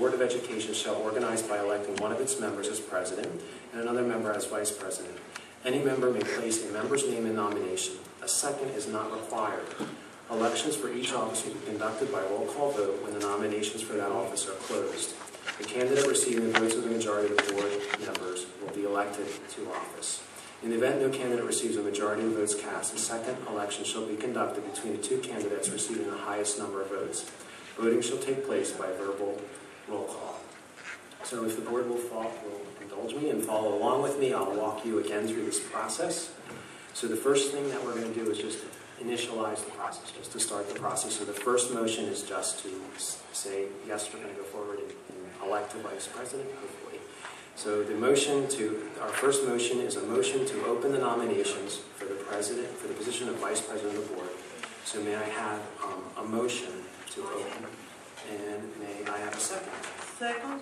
Board of Education shall organize by electing one of its members as president and another member as vice president. Any member may place a member's name in nomination. A second is not required. Elections for each office will be conducted by roll call vote when the nominations for that office are closed. The candidate receiving the votes of the majority of the board members will be elected to office. In the event no candidate receives a majority of votes cast, a second election shall be conducted between the two candidates receiving the highest number of votes. Voting shall take place by verbal roll call. So if the board will indulge me and follow along with me, I'll walk you again through this process. So the first thing that we're going to do is just initialize the process, just to start the process. So the first motion is just to say, yes, we're going to go forward and elect a vice president, hopefully. So our first motion is a motion to open the nominations for the position of vice president of the board. So may I have a motion to open, and may I have a second? Second.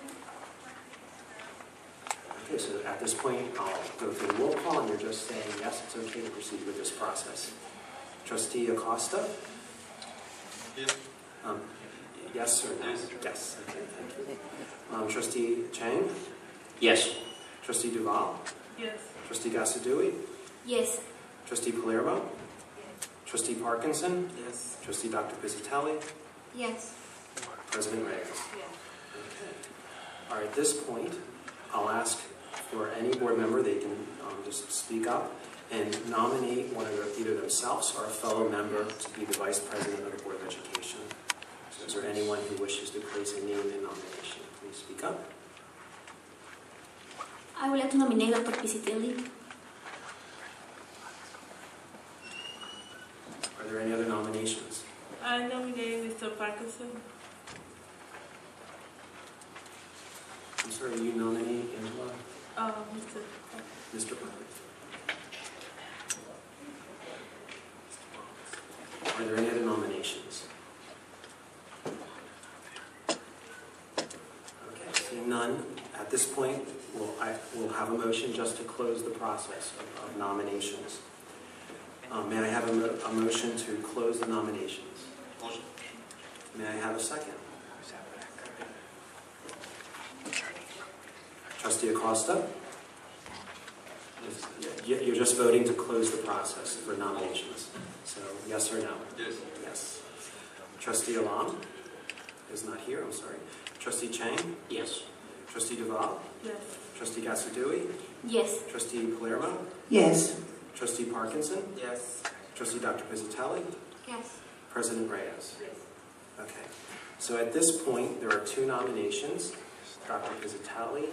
Okay, so at this point, I'll go through the roll call, and you're just saying, yes, it's okay to proceed with this process. Trustee Acosta? Yes. Yes or no? Yes. Okay, thank you. Trustee Chang? Yes. Trustee Duval? Yes. Trustee Gasadui? Yes. Trustee Palermo? Trustee Parkinson? Yes. Trustee Dr. Pizzatelli? Yes. President Reyes? Yes. Okay. All right, at this point, I'll ask for any board member, they can just speak up and nominate one of either themselves or a fellow member to be the vice president of the Board of Education. So is there anyone who wishes to place a name in nomination? Please speak up. I would like to nominate Dr. Pizzatelli. Are there any other nominations? I nominate Mr. Parkinson. I'm sorry, you nominate Angela? Mr. Mr. Parkinson. Are there any other nominations? Okay, seeing none, at this point, we'll have a motion just to close the process of nominations. May I have a motion to close the nominations? Motion. May I have a second? Trustee Acosta? You're just voting to close the process for nominations. So, yes or no? Yes. Yes. Trustee Alam is not here, I'm sorry. Trustee Chang? Yes. Trustee Duval? Yes. Trustee Gasadui? Yes. Trustee Palermo? Yes. Trustee Parkinson? Yes. Trustee Dr. Pizzatelli? Yes. President Reyes? Yes. Okay. So at this point, there are two nominations. Dr. Pizzatelli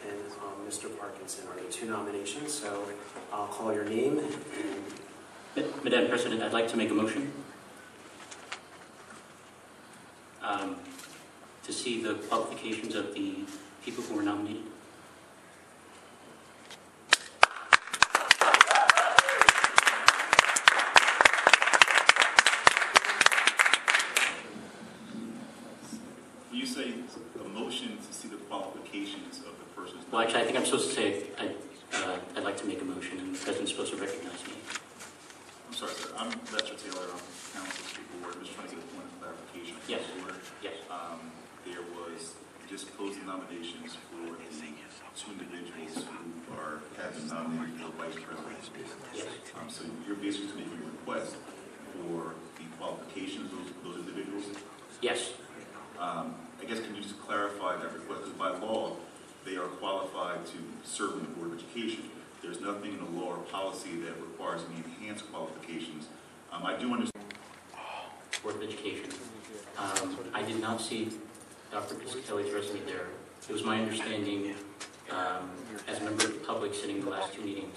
and Mr. Parkinson are the two nominations. So I'll call your name. Madam President, I'd like to make a motion to see the qualifications of the people who were nominated. You say a motion to see the qualifications of the person's... Well, actually, I think I'm supposed to say I'd like to make a motion, and the President's supposed to recognize me. I'm sorry, sir. I'm Lester Taylor. I'm counsel to the board. I'm just trying to get a point of clarification. Yes. The board. Yes. There was just closing nominations for the two individuals who have been nominated for vice president. Yes. So you're basically making a request for the qualifications of those individuals? Yes. I guess can you just clarify that request? Because by law, they are qualified to serve in the Board of Education. There's nothing in the law or policy that requires any enhanced qualifications. I do understand. Board of Education. I did not see Dr. Pizzatelli's resume there. It was my understanding, as a member of the public sitting the last two meetings,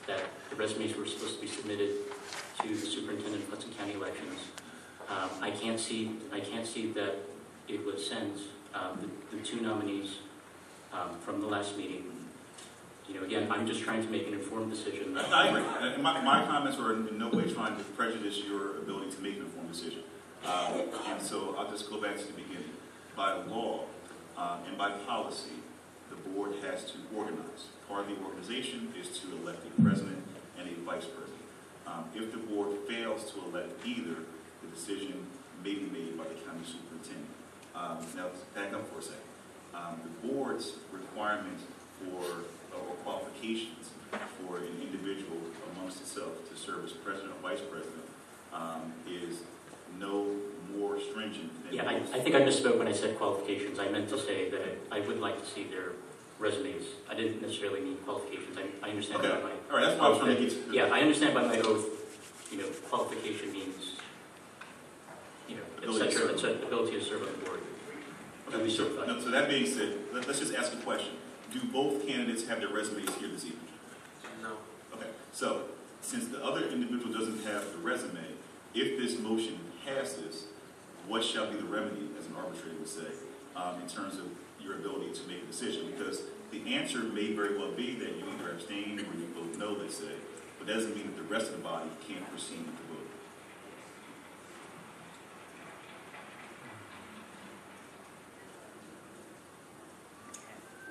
that the resumes were supposed to be submitted to the superintendent of Hudson County Elections. I can't see that it was sent. The two nominees from the last meeting. You know, again, I'm just trying to make an informed decision. I agree. My comments were in no way trying to prejudice your ability to make an informed decision. And so I'll just go back to the beginning. By law and by policy, the board has to organize. Part of the organization is to elect a president and a vice president. If the board fails to elect either, the decision may be made by the county superintendent. Now, back up for a second. The board's requirement for, or qualifications for an individual amongst itself to serve as president or vice president is no more stringent than Yeah, most. I think I misspoke when I said qualifications. I meant to say that I would like to see their resumes. I didn't necessarily mean qualifications. I understand Okay. by my All right, that's what I was trying to get to. yeah, I understand by my oath. Qualification means Ability to serve. It's an ability to serve on the board. Okay, so that being said, let's just ask a question. Do both candidates have their resumes here this evening? No. Okay, so since the other individual doesn't have the resume, if this motion passes, what shall be the remedy, as an arbitrator would say, in terms of your ability to make a decision? Because the answer may very well be that you either abstain or you vote no, they say, but that doesn't mean that the rest of the body can't proceed with the vote.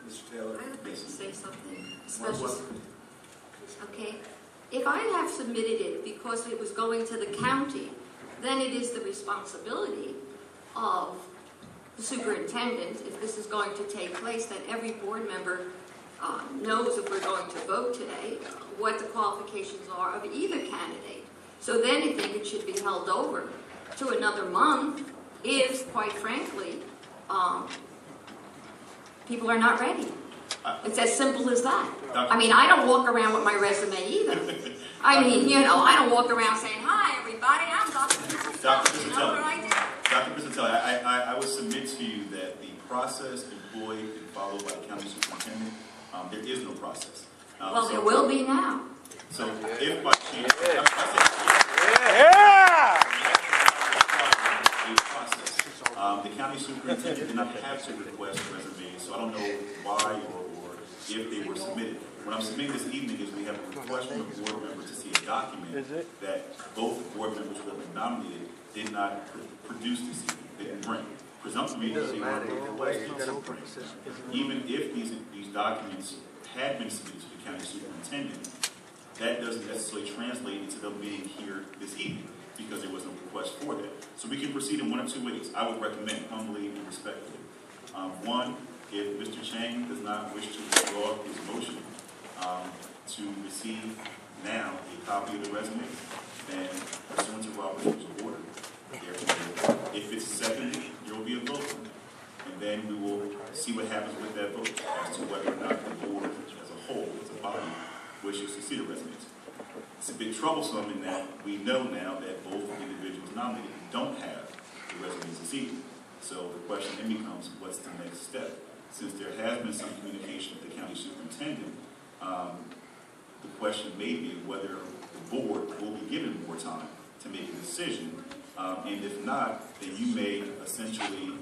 Mr. Taylor? I would like to say something, What? especially, okay? If I have submitted it because it was going to the county, then it is the responsibility of the superintendent, if this is going to take place, that every board member knows if we're going to vote today, what the qualifications are of either candidate. So then I think it should be held over to another month if, quite frankly, people are not ready. It's as simple as that. I mean, I don't walk around with my resume either. I mean, I don't walk around saying, "Hi, everybody, I'm Dr. Piscitelli." You know what I do? Dr. Piscitelli, I would submit to you that the process employed and followed by the county superintendent, there is no process. Well, there will be now. So if by chance, the county superintendent did not have to request resumes, so I don't know why or if they were submitted. What I'm submitting this evening is we have a request from a board member to see a document that both board members who have been nominated did not produce this evening, didn't bring. Presumptively, they weren't requested to bring. Even if these documents had been submitted to the county superintendent, that doesn't necessarily translate into them being here this evening, because there was no request for that. So we can proceed in one of two ways. I would recommend, humbly and respectfully. One, if Mr. Chang does not wish to withdraw his motion to receive now a copy of the resume, then pursuant to Robert's Rules of Order, therefore, if it's seconded, there will be a vote. And then we will see what happens with that vote as to whether or not the board as a whole, as a body, wishes to see the resumes. It's a bit troublesome in that we know now that both individuals nominated don't have the resumes this evening. So the question then becomes, what's the next step? Since there has been some communication with the county superintendent, the question may be whether the board will be given more time to make a decision. And if not, then you may essentially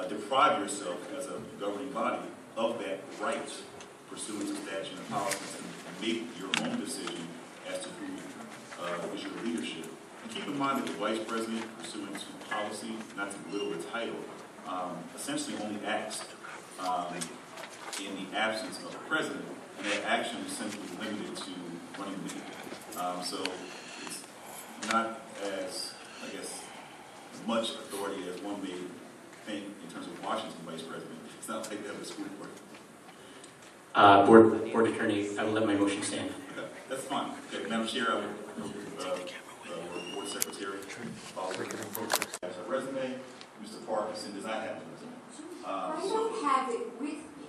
deprive yourself as a governing body of that right pursuant to statute and policy to make your own decision as to who is your leadership. And keep in mind that the vice president, pursuant to policy, not to belittle the title, essentially only acts in the absence of the president, and that action is simply limited to running the meeting. So it's not as, I guess, much authority as one may think in terms of Washington vice president. It's not like that with the school board. Board attorney, I will let my motion stand. Okay, that's fine. Okay, Madam Chair, I would board secretary follow the protocol. Has a resume. Mr. Parkinson does not have a resume. I don't have it with me.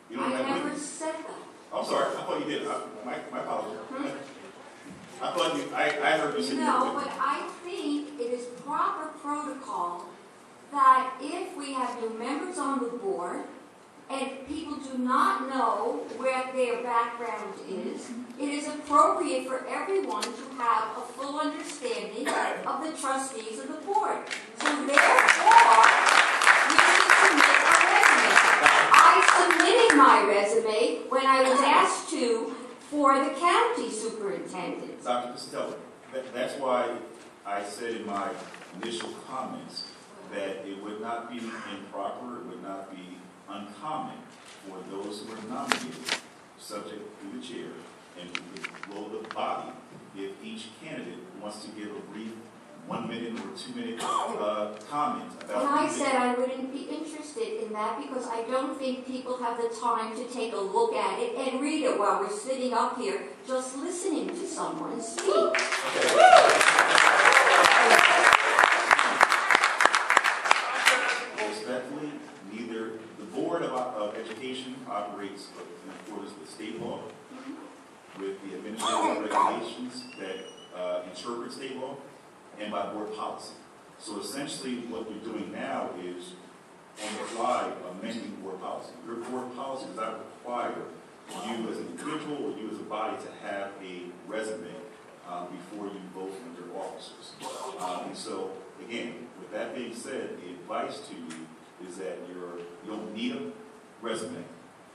You don't I have never it? said that. I'm sorry. I thought you did. My apologies. I thought you. I heard you say No, but I think it is proper protocol that if we have new members on the board and people do not know where their background is, it is appropriate for everyone to have a full understanding of the trustees of the board. So therefore, we need to submit a resume. I submitted my resume when I was asked to for the county superintendent. Dr. Piscitelli, that's why I said in my initial comments that it would not be improper, it would not be uncommon for those who are nominated, subject to the chair and to the role of the body, if each candidate wants to give a brief 1 minute or 2 minute comment about. And I said I wouldn't be interested in that because I don't think people have the time to take a look at it and read it while we're sitting up here just listening to someone speak. Respectfully, neither the Board of Education operates in accordance with state law, with the administrative regulations that interpret state law, and by board policy. So essentially what you're doing now is on the fly amending board policy. Your board policy does not require you as an individual or you as a body to have a resume before you vote for your officers. And so again, with that being said, the advice to you is that you don't need a resume,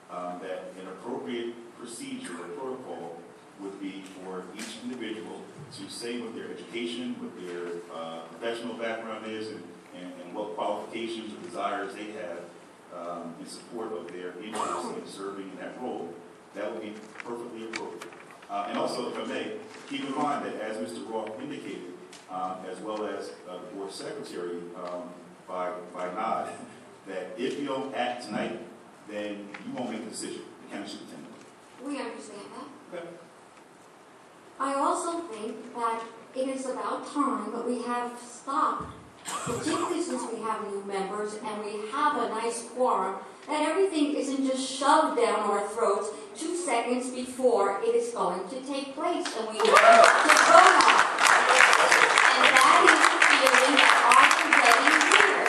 that an appropriate procedure or protocol would be for each individual to say what their education, what their professional background is, and what qualifications or desires they have in support of their interest in serving in that role. That would be perfectly appropriate. And also, if I may, keep in mind that as Mr. Roth indicated, as well as the board secretary by nod, that if you don't act tonight, then you won't make a decision. The county superintendent. We understand that. Okay. I also think that it is about time that we have stopped, particularly since we have new members and we have a nice quorum, that everything isn't just shoved down our throats 2 seconds before it is going to take place and we need to vote on it. And that is the feeling that I'm getting here.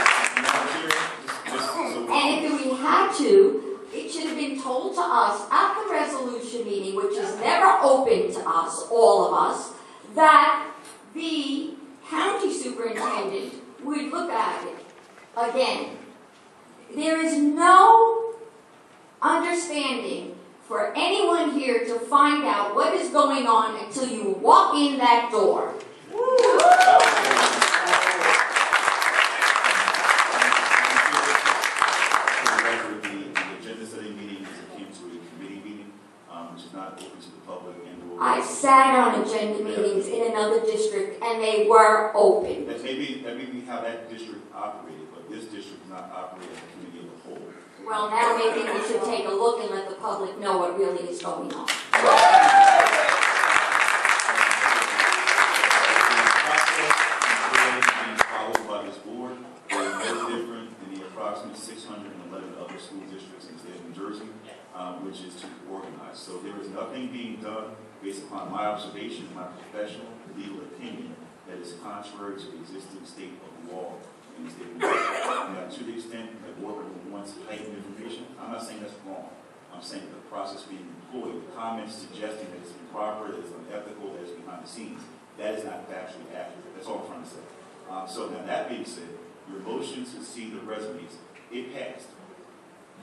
And if we had to, it should have been told to us at the resolution meeting, which is never open to us, all of us, that the county superintendent would look at it again. There is no understanding for anyone here to find out what is going on until you walk in that door. I sat on agenda meetings in another district, and they were open. That may be how that district operated, but this district does not operate as a committee of the whole. Well, now maybe we should take a look and let the public know what really is going on. The process being followed by this board is no different than the approximate 611 other school districts in the state of New Jersey, which is to organize. So there is nothing being done based upon my observation, my professional legal opinion, that is contrary to the existing state of law in the state of New Jersey. Now, to the extent that the board wants heightened information, I'm not saying that's wrong. I'm saying that the process being employed, the comments suggesting that it's improper, that it's unethical, that it's behind the scenes, that is not factually accurate. That's all I'm trying to say. So now that being said, your motion to see the resumes, it passed.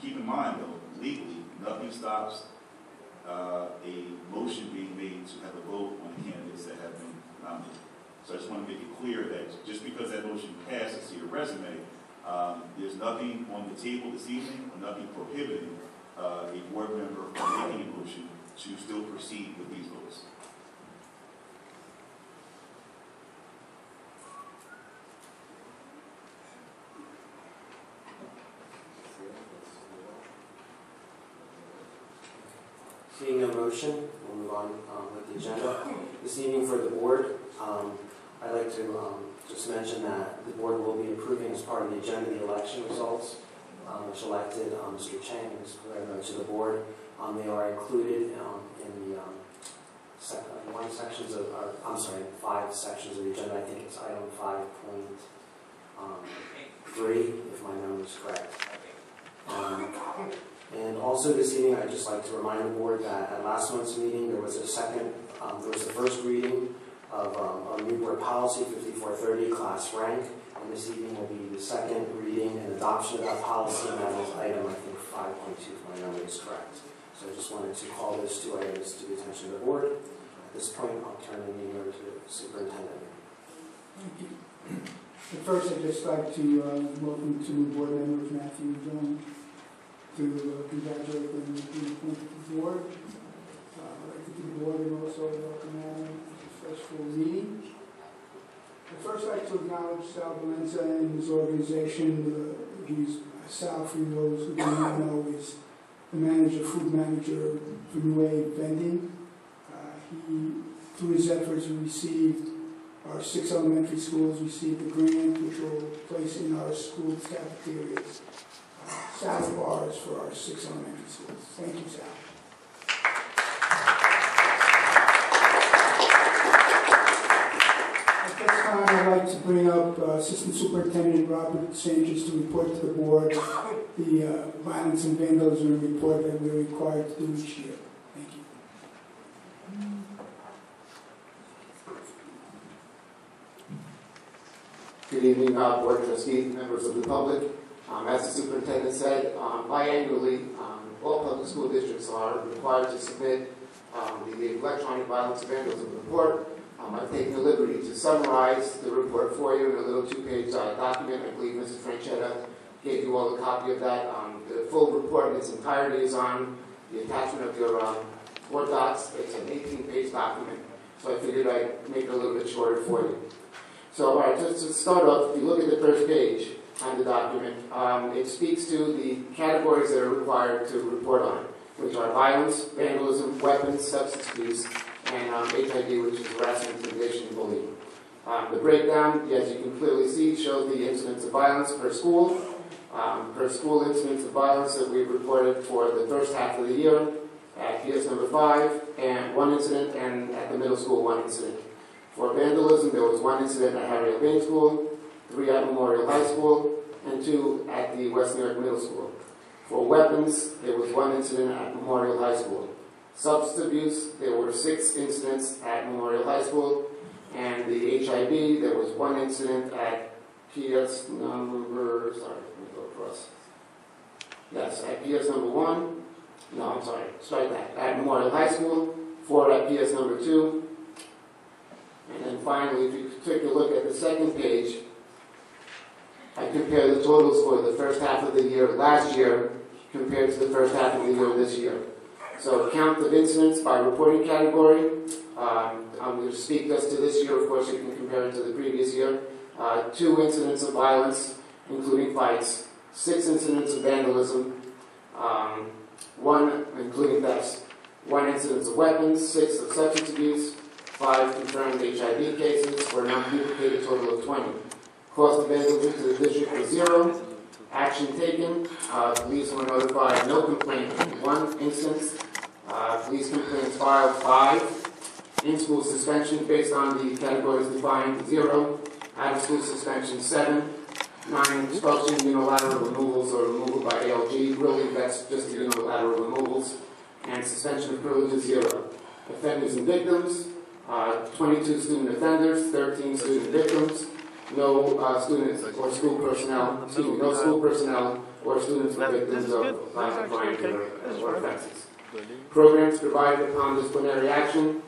Keep in mind, though, legally, nothing stops a motion being made to have a vote on the candidates that have been nominated. So I just want to make it clear that just because that motion passed to see a resume, there's nothing on the table this evening, or nothing prohibiting a board member from making a motion to still proceed with these votes. Seeing no motion, we'll move on with the agenda. This evening for the board, I'd like to just mention that the board will be approving as part of the agenda the election results, which elected Mr. Chang and Mr. Guerrero to the board. They are included in the 5 sections of the agenda. I think it's item 5.3, if my memory is correct. And also this evening, I'd just like to remind the board that at last month's meeting, there was the first reading of our new board policy, 5430, class rank. And this evening will be the second reading and adoption of that policy, and that is item, I think, 5.2, if my memory is correct. So I just wanted to call those 2 items to the attention of the board. At this point, I'll turn the meeting over to the superintendent. Thank you. But first, I'd just like to welcome 2 new board members, Matthew and John, to congratulate them on being appointed to the board. I'd like to give the board and also welcome them to a successful meeting. I'd first like to acknowledge Sal Valenza and his organization. Sal, for those who do not know, is the food manager for Wny Vending. Through his efforts, our 6 elementary schools received a grant which will place in our school cafeterias salad bars for our 6 elementary schools. Thank you, Sal. At this time, I'd like to bring up Assistant Superintendent Robert Sanchez to report to the board the violence and vandalism report that we're required to do each year. Thank you. Good evening, Board Trustees, members of the public. As the Superintendent said, biannually, all public school districts are required to submit the electronic violence and vandalism report. I've taken the liberty to summarize the report for you in a little 2-page document. I believe Mr. Franchetta gave you all a copy of that. The full report in its entirety is on the attachment of your board docs. It's an 18-page document, so I figured I'd make it a little bit shorter for you. So, all right, just to start off, if you look at the first page on the document, it speaks to the categories that are required to report on, which are violence, vandalism, weapons, substance abuse, and HIV, which is harassment, intimidation, and bullying. The breakdown, as you can clearly see, shows the incidents of violence per school. Per school incidents of violence that we've reported for the first half of the year at PS number 5, and 1 incident, and at the middle school, 1 incident. For vandalism, there was 1 incident at Harriet Bain School, 3 at Memorial High School, and 2 at the West New York Middle School. For weapons, there was 1 incident at Memorial High School. Substance abuse, there were 6 incidents at Memorial High School, and the HIV, there was 1 incident at PS number, sorry, let me go across. Yes, at PS number 1, no, I'm sorry, strike that. At Memorial High School, 4 at PS number 2, and then finally, if you take a look at the second page, I compare the totals for the first half of the year last year compared to the first half of the year this year. So count of incidents by reporting category. I'm going to speak just to this year. Of course, you can compare it to the previous year. 2 incidents of violence, including fights. 6 incidents of vandalism. 1, including thefts. 1 incident of weapons. 6 of substance abuse. 5 confirmed HIV cases for a non-duplicated total of 20. Cost of vandalism to the district was 0. Action taken. Police were notified. No complaint. 1 instance. Police complaints filed 5. In-school suspension based on the categories defined 0. Out-of-school suspension 7. 9 expulsion, unilateral removals or removal by ALG. Really, that's just the unilateral removals. And suspension of privileges 0. Offenders and victims. 22 student offenders, 13 student victims, no students or school personnel, no school personnel or students were victims of violent crime or offenses. Programs provided upon disciplinary action.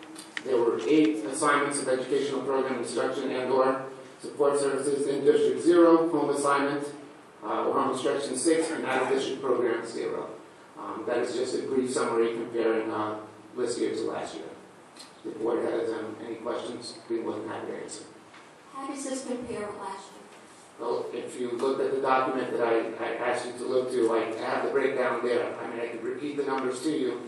There were 8 assignments of educational program instruction and/or support services in District 0, home assignment, or home instruction 6, and out-of-district program 0. That is just a brief summary comparing this year to last year. If the board has any questions, we will have to answer. How does this compare with last year? Well, if you look at the document that I asked you to look to, I have the breakdown there. I mean, I could repeat the numbers to you.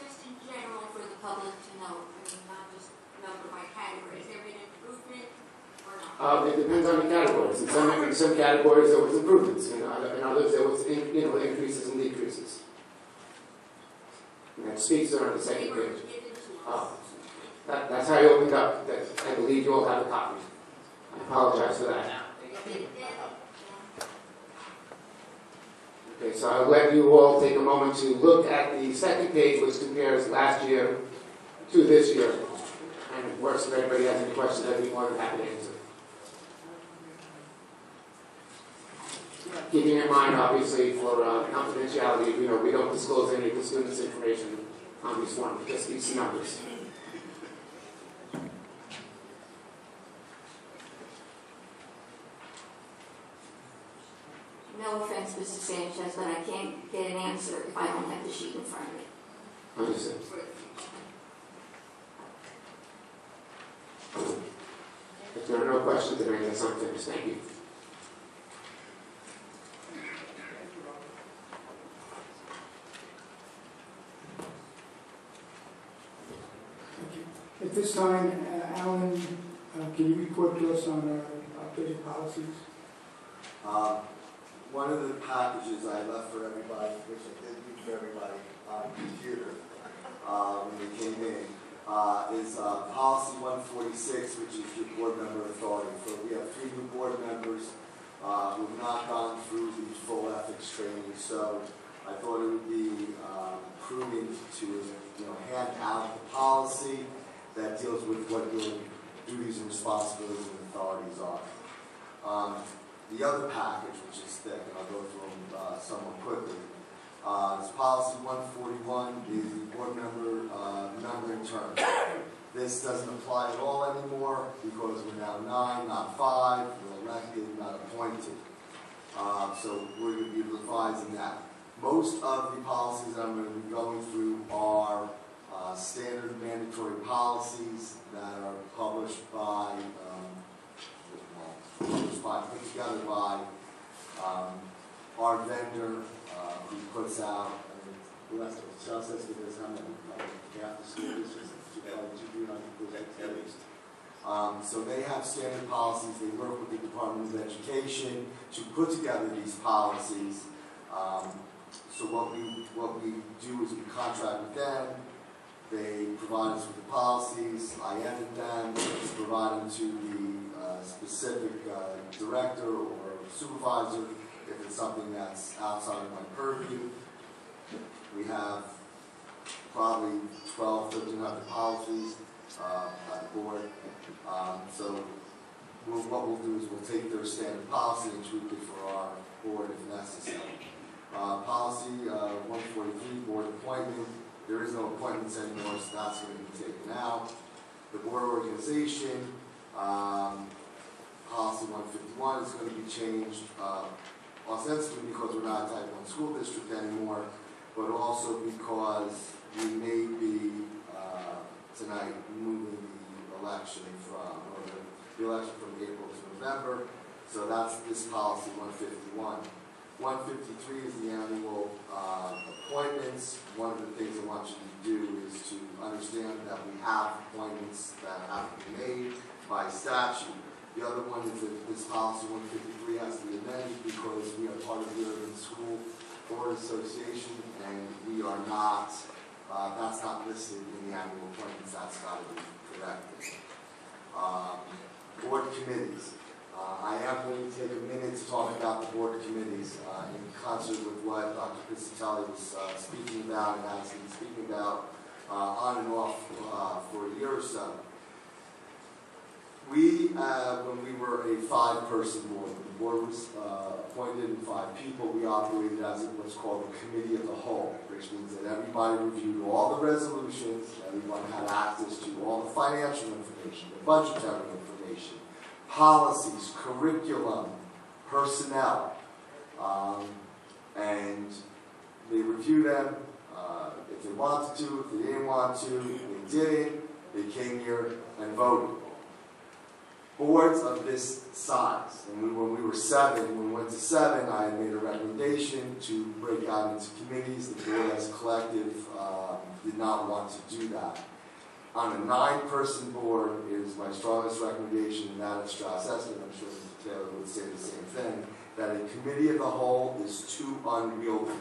Just in general for the public to know, I mean, not just number by category. Has there been improvement or not? It depends on the categories. In some categories there was improvements. In others there was increases and decreases. And that speaks there on the second page. That's how you opened up. I believe you all have a copy. I apologize for that. Okay, so I'll let you all take a moment to look at the second page, which compares last year to this year. And of course, if anybody has any questions, I'd be more than happy to answer. Keeping in mind, obviously, for confidentiality, we don't disclose any of the students' information on these forms, just these numbers. No offense, Mr. Sanchez, but I can't get an answer if I don't have the sheet in front of me. Understood. If there are no questions, then I guess I'm finished. Thank you. At this time, Alan, can you report to us on our updated policies? One of the packages I left for everybody, which I did leave for everybody on the computer when they came in, is policy 146, which is your board member authority. So we have 3 new board members who have not gone through the full ethics training, so I thought it would be prudent to hand out the policy that deals with what your duties and responsibilities and authorities are. The other package, which is thick, and I'll go through them somewhat quickly, is policy 141, is the board member numbering term. This doesn't apply at all anymore because we're now 9, not 5, we're elected, not appointed. So we're going to be revising that. Most of the policies that I'm going to be going through are standard mandatory policies that are published by put together by our vendor who puts out, who has to tell us because how many half the school districts, at least. So they have standard policies. They work with the Department of Education to put together these policies. So what we do is we contract with them. They provide us with the policies. I edit them, provide them to the specific director or supervisor if it's something that's outside of my purview. We have probably 1,200 policies at the board. So what we'll do is we'll take their standard policy and tweak it for our board if necessary. Policy 143, board appointment. There is no appointments anymore, so that's going to be taken out. The board organization, policy 151 is going to be changed, ostensibly because we're not a Type 1 school district anymore, but also because we may be tonight moving the election from April to November. So that's this policy 151. 153 is the annual appointments. One of the things I want you to do is to understand that we have appointments that have to be made by statute. The other one is that this policy 153 has to be amended because we are part of the Urban School Board Association and we are not, that's not listed in the annual appointments. That's got to be corrected. Board committees. I am going to take a minute to talk about the board committees in concert with what Dr. Piscitelli was speaking about and has been speaking about on and off for a year or so. When we were a 5-person board, the board was appointed in 5 people. We operated as what's called the committee of the whole, which means that everybody reviewed all the resolutions, everyone had access to all the financial information, the budgetary information, policies, curriculum, personnel, and they reviewed them. If they wanted to, if they didn't want to, they didn't. They came here and voted. Boards of this size, and when we were 7, when we went to 7, I had made a recommendation to break out into committees. The board as a collective did not want to do that. On a 9-person board, it is my strongest recommendation, and that is Strauss Esmond, I'm sure Mr. Taylor would say the same thing, that a committee of the whole is too unwieldy.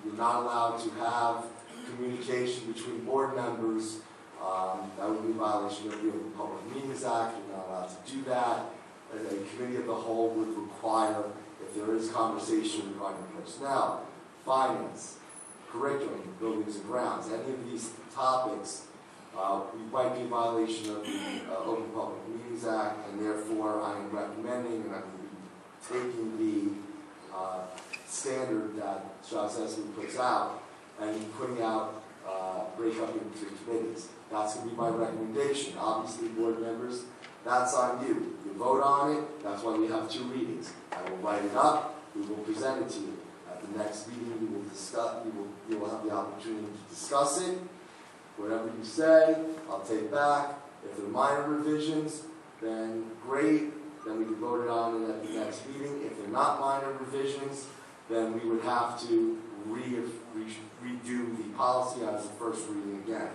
You're not allowed to have communication between board members. That would be a violation of the Public Meetings Act. You're not allowed to do that. And a committee of the whole would require, if there is conversation regarding personnel, finance, curriculum, buildings and grounds, any of these topics, might be a violation of the Open Public Meetings Act, and therefore I am recommending and I will be taking the standard that Strauss Esmond puts out and putting out break up into committees. That's going to be my recommendation. Obviously, board members, that's on you. You vote on it. That's why we have 2 readings. I will write it up. We will present it to you. At the next meeting, we will discuss. You will have the opportunity to discuss it. Whatever you say, I'll take back. If there are minor revisions, then great, then we can vote it on at the next meeting. If they're not minor revisions, then we would have to redo the policy as a first reading again.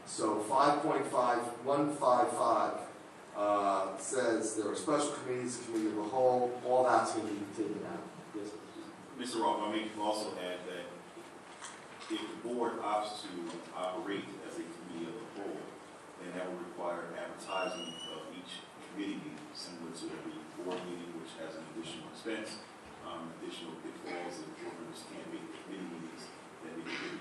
So 5.5155 says there are special committees, committee of the whole, all that's going to be taken out. Yes, Mr. Roth, I may also add that if the board opts to operate as a committee of the whole, then that would require advertising of each committee meeting, similar to every board meeting, which has an additional expense, additional pitfalls if board members can't make committee meetings, that they can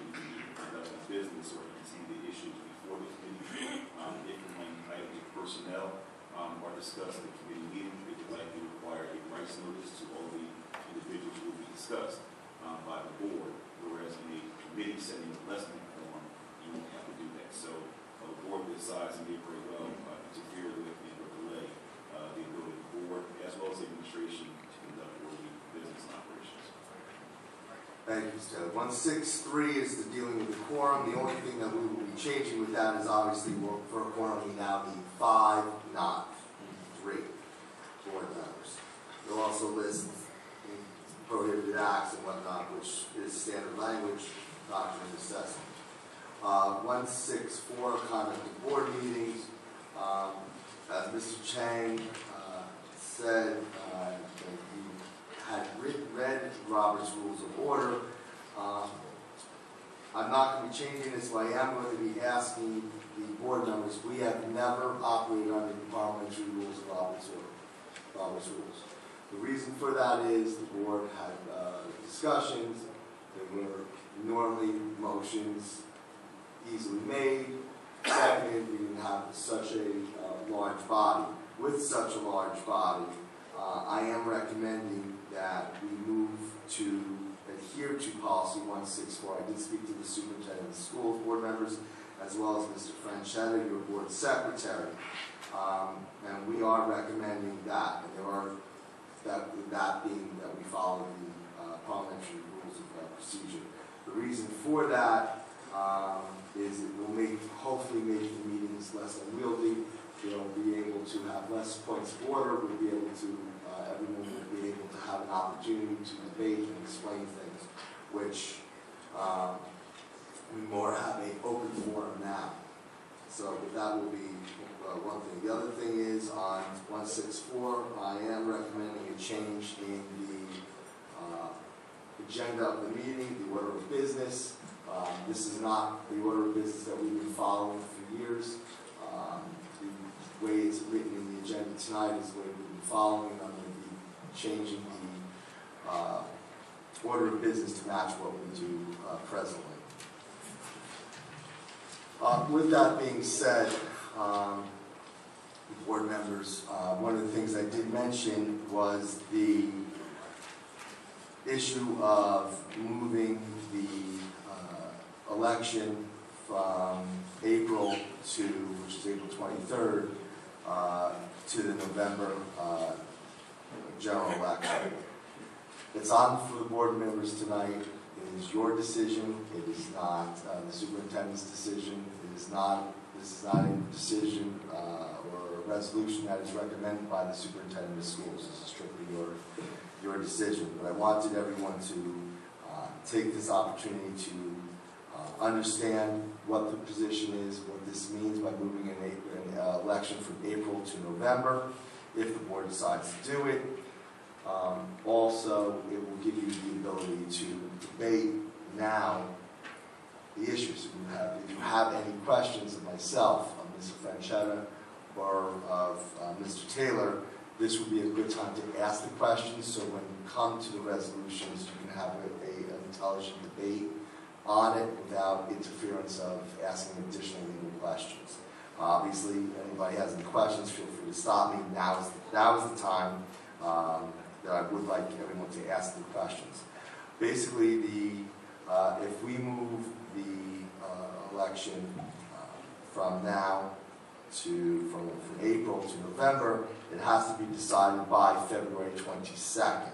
conduct business or continue the issues before the committee. If and when items of personnel are discussed at the committee meeting, it would likely require a rights notice to all the individuals who will be discussed by the board, whereas in a committee setting of lessening form, you won't have to do that. So the board decides and may very well interfere with and delay the ability of the board as well as the administration to conduct orderly business operations. Thank you, Mr. Taylor. 163 is the dealing with the quorum. The only thing that we will be changing with that is obviously for a quorum we now need 5, not 3 board members. We'll also list prohibited acts and whatnot, which is standard language, document assessment. 164, conduct of board meetings. As Mr. Chang said, he had read Robert's Rules of Order. I'm not going to be changing this, but I am going to be asking the board members. We have never operated under the parliamentary rules of Robert's Rules. The reason for that is the board had discussions. There were normally motions easily made. Second, we didn't have such a large body. With such a large body, I am recommending that we move to adhere to policy 164. I did speak to the superintendent of the schools board members as well as Mr. Franchetta, your board secretary. And we are recommending that. And there are that being that we follow the parliamentary rules of procedure. The reason for that is it will hopefully make the meetings less unwieldy. They'll be able to have less points of order. We'll be able to, everyone will be able to have an opportunity to debate and explain things, which we more have an open forum now. So that will be one thing. The other thing is on 164, I am recommending a change in the agenda of the meeting, the order of business. This is not the order of business that we've been following for years. The way it's written in the agenda tonight is the way we've been following. I'm going to be changing the order of business to match what we do presently. With that being said, board members, one of the things I did mention was the issue of moving the election from April which is April 23rd, to the November general election. It's on for the board members tonight. It is your decision. It is not the superintendent's decision. This is not a decision or a resolution that is recommended by the superintendent of schools. This is strictly your decision. But I wanted everyone to take this opportunity to understand what the position is, what this means by moving an election from April to November, if the board decides to do it. Also, it will give you the ability to debate now the issues. If you have any questions of myself, of Mr. Franchetta, or of Mr. Taylor, this would be a good time to ask the questions, so when you come to the resolutions, you can have an intelligent debate on it without interference of asking additional legal questions. Obviously, if anybody has any questions, feel free to stop me. Now is the time that I would like everyone to ask the questions. Basically, if we move the election from April to November, it has to be decided by February 22nd.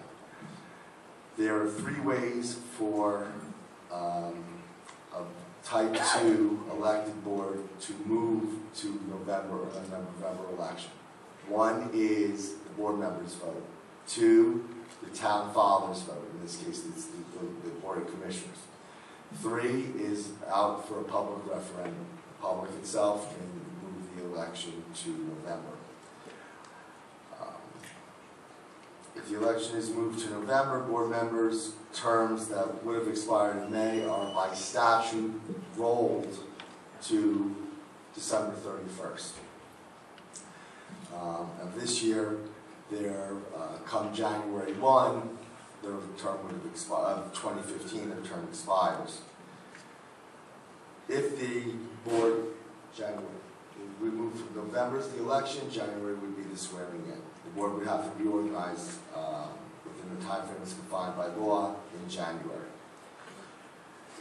There are 3 ways for a type 2 elected board to move to November or the November election. One is the board members vote. 2, the town fathers vote. In this case, it's the Board of Commissioners. 3 is out for a public referendum. The public itself can move the election to November. If the election is moved to November, board members' terms that would have expired in May are by statute rolled to December 31st. And this year, come January 1, their term would have expired, 2015, their term expires. If the board, we move from November to the election, January would be the swearing in. The board would have to be organized within the time frames confined by law in January.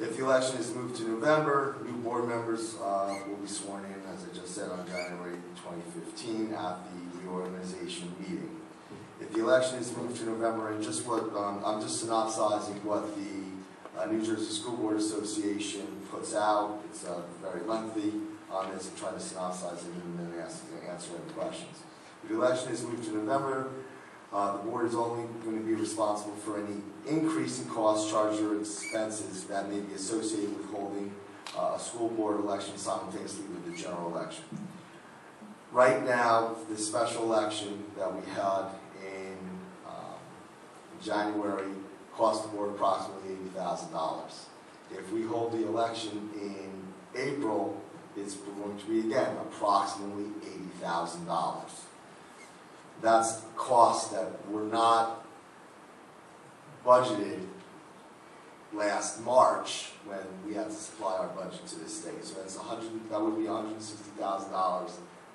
If the election is moved to November, new board members will be sworn in, as I just said, on January 2015 at the reorganization meeting. If the election is moved to November, and just what I'm just synopsizing what the New Jersey School Board Association puts out. It's very lengthy on this. I'm trying to synopsize it and then answer any questions. If the election is moved to November, the board is only going to be responsible for any increase in costs, charges, or expenses that may be associated with holding a school board election simultaneously with the general election. Right now, the special election that we had in January cost the board approximately $80,000. If we hold the election in April, it's going to be, again, approximately $80,000. That's costs that were not budgeted last March when we had to supply our budget to the state. So that's that would be $160,000 out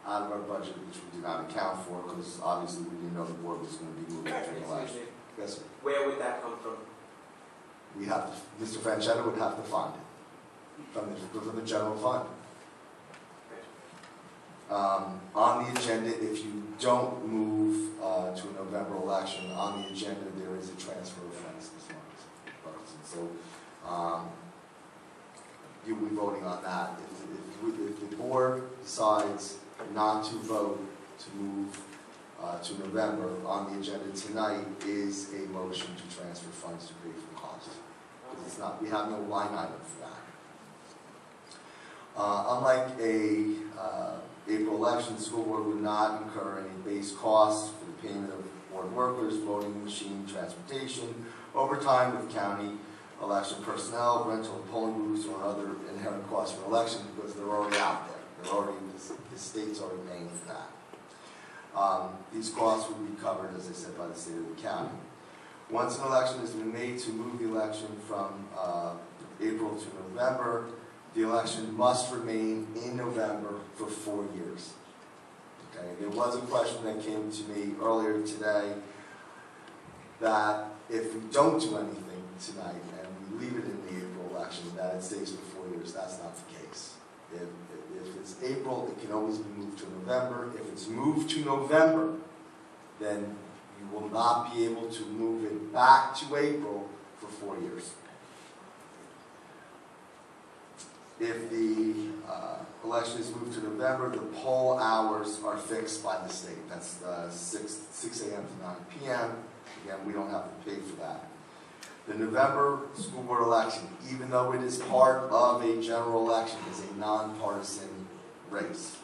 of our budget, which we did not account for because obviously we didn't know the board was going to be moving to the election. Yes, sir. Where would that come from? We have to, Mr. Franchetta would have to fund it from the general fund. On the agenda, if you don't move to a November election, on the agenda there is a transfer of funds this month. So you'll be voting on that. If the board decides not to vote to move to November, on the agenda tonight is a motion to transfer funds to pay for costs. Because it's not, we have no line item for that. Unlike a April election, the school board would not incur any base costs for the payment of board workers, voting machine, transportation, overtime with county election personnel, rental and polling booths, or other inherent costs for election because they're already out there. They're already, the state's already paying for that. These costs would be covered, as I said, by the state of the county. Once an election has been made to move the election from April to November, the election must remain in November for 4 years. Okay, there was a question that came to me earlier today that if we don't do anything tonight and we leave it in the April election, that it stays for 4 years. That's not the case. If it's April, it can always be moved to November. If it's moved to November, then you will not be able to move it back to April for 4 years. If the election is moved to November, the poll hours are fixed by the state. That's 6 a.m. to 9 p.m. Again, we don't have to pay for that. The November school board election, even though it is part of a general election, is a nonpartisan race.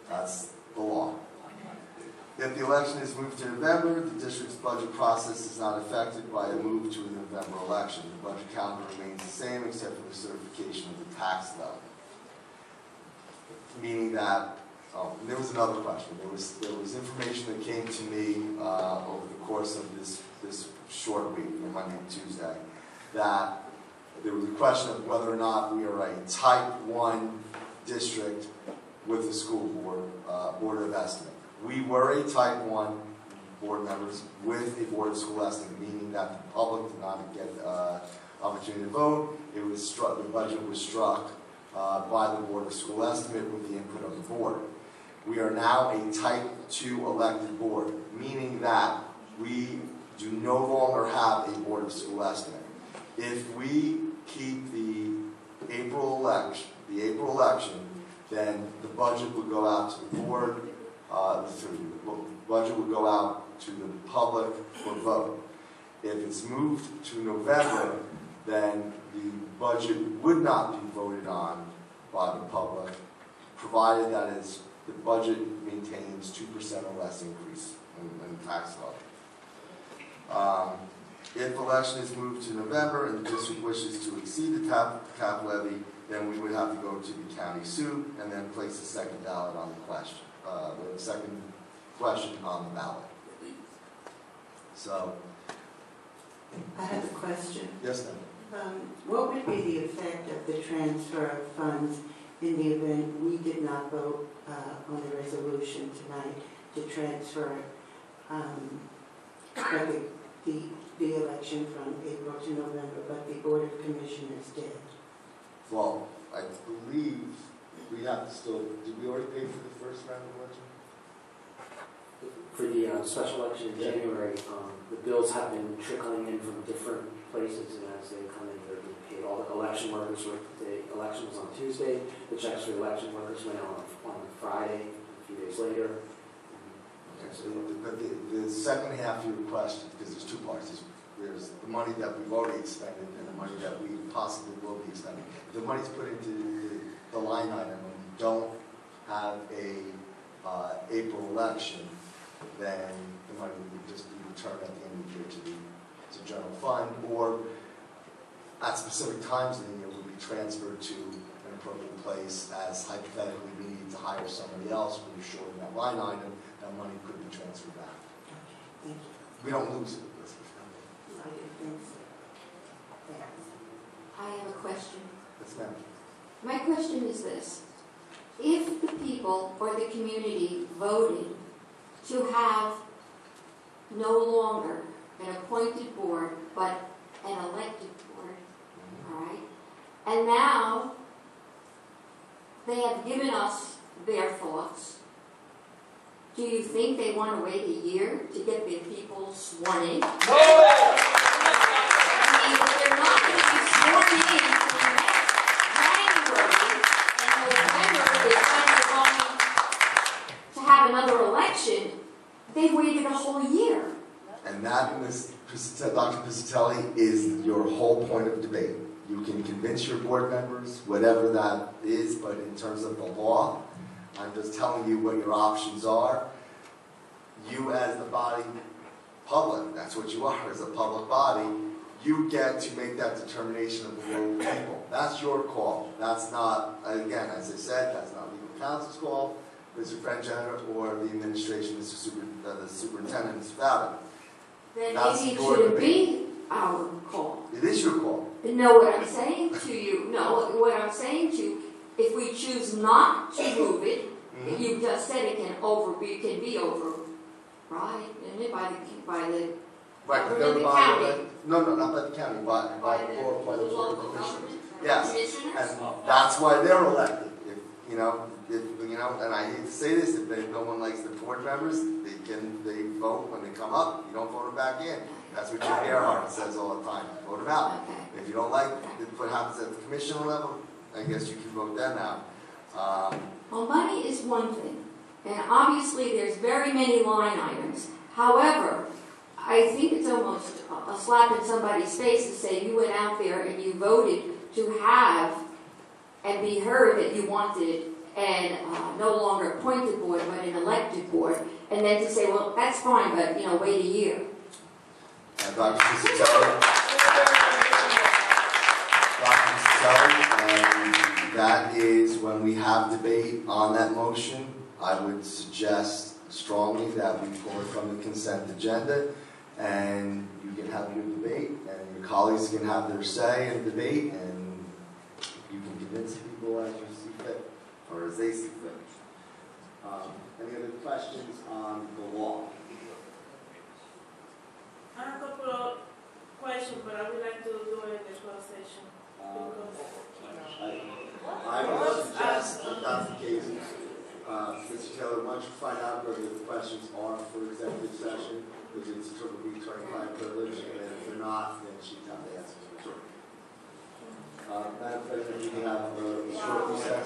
That's the law. If the election is moved to November, the district's budget process is not affected by a move to a November election. The budget calendar remains the same except for the certification of the tax levy. Meaning that, there was another question. There was information that came to me over the course of this short week, Monday and Tuesday, that there was a question of whether or not we are a type 1 district with the school board of estimate. We were a type 1 board members with a board of school estimate, meaning that the public did not get opportunity to vote. It was struck, the budget was struck by the board of school estimate with the input of the board. We are now a type 2 elected board, meaning that we do no longer have a board of school estimate. If we keep the budget would go out to the board, the budget would go out to the public for vote. If it's moved to November, then the budget would not be voted on by the public, provided that the budget maintains 2% or less increase in tax levy. If election is moved to November and the district wishes to exceed the cap levy, then we would have to go to the county suit and then place the second ballot on the question, the second question on the ballot. So, I have a question. yes, ma'am. What would be the effect of the transfer of funds in the event we did not vote on the resolution tonight to transfer the election from April to November, but the Board of Commissioners did? Well, I believe we have to still, did we already pay for the first round of election? For the special election in January, the bills have been trickling in from different places, and as they come in, they're being paid. All the election workers the election was on Tuesday. The checks for the election workers went out on Friday, a few days later. Okay, so the second half of your question, because there's two parts. There's the money that we've already expended and the money that we possibly will be expending. The money's put into the line item when we don't have a April election, then the money would just be returned at the end of the year to general fund, or at specific times in the year would be transferred to an appropriate place, as hypothetically we need to hire somebody else when you're short in that line item, that money could be transferred back. Okay, thank you. We don't lose it. I didn't think so. I have a question. Yes, ma'am. My question is this. If the people or the community voted to have no longer an appointed board, but an elected board, all right, and now they have given us their thoughts, do you think they want to wait a year to get their people sworn in? No! I mean, if they're not going to be sworn in until next January, and November is when they're going to have another election, they've waited a whole year. And that, Dr. Piscitelli, is your whole point of debate. You can convince your board members, whatever that is, but in terms of the law, I'm just telling you what your options are. You as the body public, that's what you are as a public body, you get to make that determination of the will of the people. That's your call. That's not, again, as I said, that's not legal counsel's call, Mr. Frangetta, or the administration, the superintendent, Mr. Fabin. Then That's maybe it your shouldn't debate. be our call. It is your call. Know what I'm saying to you? No, what I'm saying to you, if we choose not to move it, you just said it can be over, right? Isn't it by the Right, Or but the by county. no, not by the county, by the board, by the board of local commissioners. government Yes, commissioners? and that's why they're elected. And I hate to say this, if no one likes the board members, they vote when they come up. You don't vote them back in. That's what Jim Earhart says all the time. Vote them out. Okay. If you don't like what happens at the commissioner level, I guess you can vote them out. Well, money is one thing, and obviously there's very many line items. However, I think it's almost a slap in somebody's face to say you went out there and you voted to have and be heard that you wanted and no longer appointed board but an elected board, and then to say, well, that's fine, but wait a year. And Dr. Piscitelli, that is when we have debate on that motion. I would suggest strongly that we pull it from the consent agenda, and you can have your debate, and your colleagues can have their say in debate, and you can convince people as you see fit, or as they see fit. Any other questions on the law? I have a couple of questions, but I would like to do it in the closed session. I would suggest that that's the case. Mr. Taylor, why don't you find out whether the questions are for executive session, because it's sort of attorney-client privilege, and if they're not, then she'd have to answer. Madam President, you can have a short recess.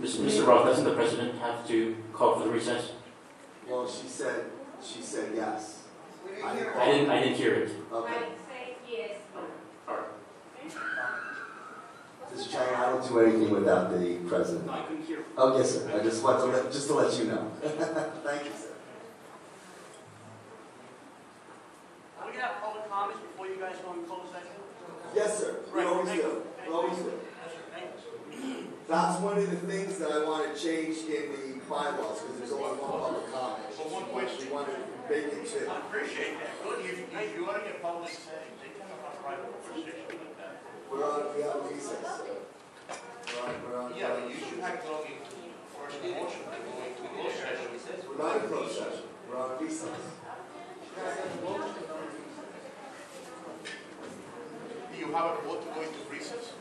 Mr. Roth, doesn't the president have to call for the recess? Well, she said yes. I didn't hear it. Okay. Yes. All right. Mr. Chang, I don't do anything without the president. I couldn't hear. Oh, yes, sir. I just want to let you know. Thank you, sir. Are we going to have public comments before you guys go in closed session? Yes, sir. We always do. We always do. That's one of the things that I want to change in the bylaws, because there's only one public comment. Well, one question. We want to make it two. I appreciate that. Good. If you want to get public say, they can have a private conversation like that. We have a recess. We're on. Yeah, but you should have going first motion to go into closed session. We're not in closed session. We're on recess. Do you have a vote to go into recess?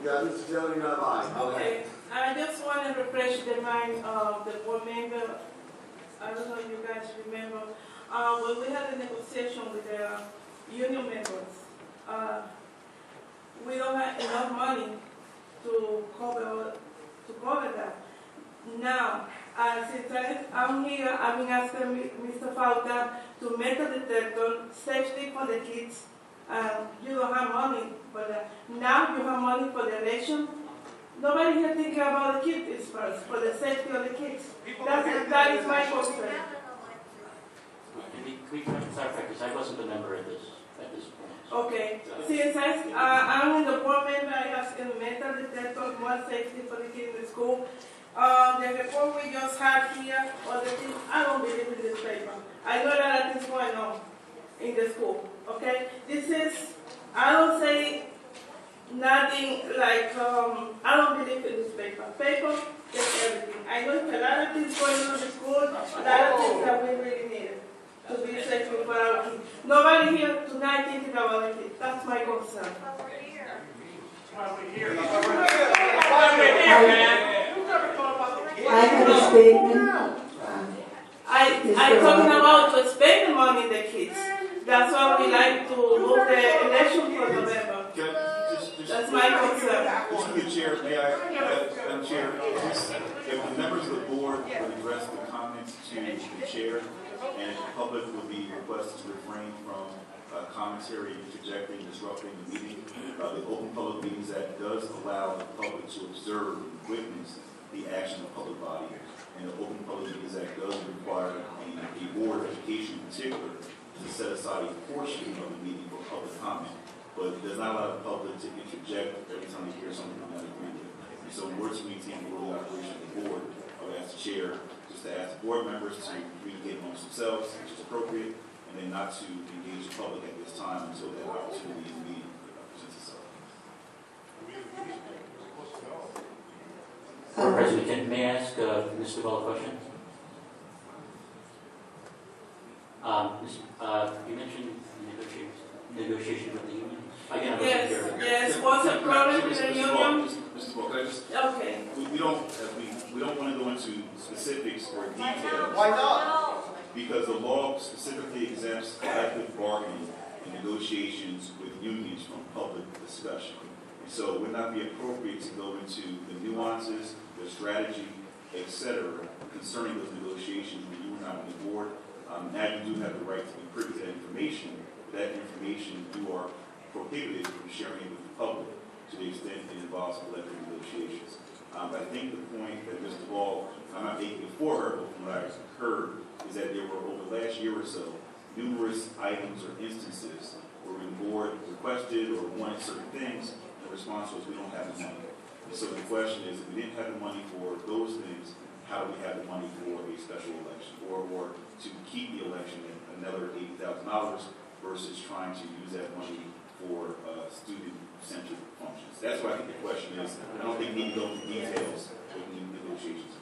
Yeah, Mr. Taylor, you're not lying. Okay, I just want to refresh the mind of the board member. I don't know if you guys remember, when we had a negotiation with the union members, we don't have enough money to cover that. Now, since I'm here, I've been asking Mr. Falta to metal detector safety for the kids. You don't have money for that. Now you have money for the election. Nobody here thinking about the kids first, for the safety of the kids. That is my concern. Can we clarify, because I wasn't a member at this point. Okay, since I'm in the board member, I asked the metal detector, more safety for the kids in the school. The report we just had here, or the things, I don't believe in this paper. I know that is going on in the school, okay? This is, I don't say nothing like, I don't believe in this paper. Paper is everything. I know it's a lot of things going on in the school, a lot of things that we really need to be safe for our kids. Nobody here tonight thinking about the kids. That's my concern. I have a statement. I'm talking about to spend the money in the kids. That's why we like to move the election for November. That's my concern. Mr. Chair, may I, Madam Chair, if the members of the board would address the comments to the chair, and the public would be requested to refrain from commentary, interjecting, disrupting the meeting. The Open Public Meetings Act does allow the public to observe and witness the action of the public body. And the Open Public Meetings Act does require a board of education in particular to set aside a portion of the meeting for public comment, but it does not allow the public to interject every time they hear something they're not agree with. And so in order to maintain the orderly operation of the board, I would ask the chair just to ask the board members to communicate amongst themselves, which is appropriate, and then not to engage the public at this time until that opportunity in the meeting presents itself. Board President, may I ask Mr. Bell a question? You mentioned negotiation with the union. Yes. What's the problem with the union? Mr. Ball, can I just? Okay. We don't want to go into specifics or details. Why not? Because the law specifically exempts collective bargaining and negotiations with unions from public discussion. And so it would not be appropriate to go into the nuances, the strategy, etc., concerning those negotiations when you were not on the board. Now you do have the right to be privy to that information. That information you are prohibited from sharing it with the public to the extent it involves collective negotiations. I think the point that Mr. Ball, I'm not making it for her, but from what I heard, is that there were over the last year or so numerous items or instances or when the board requested or wanted certain things, the response was, we don't have the money. And so the question is, if we didn't have the money for those things, how do we have the money for a special election, or to keep the election at another $80,000 versus trying to use that money for student-centered functions? That's why I think the question is. I don't think we need to go into details with negotiations.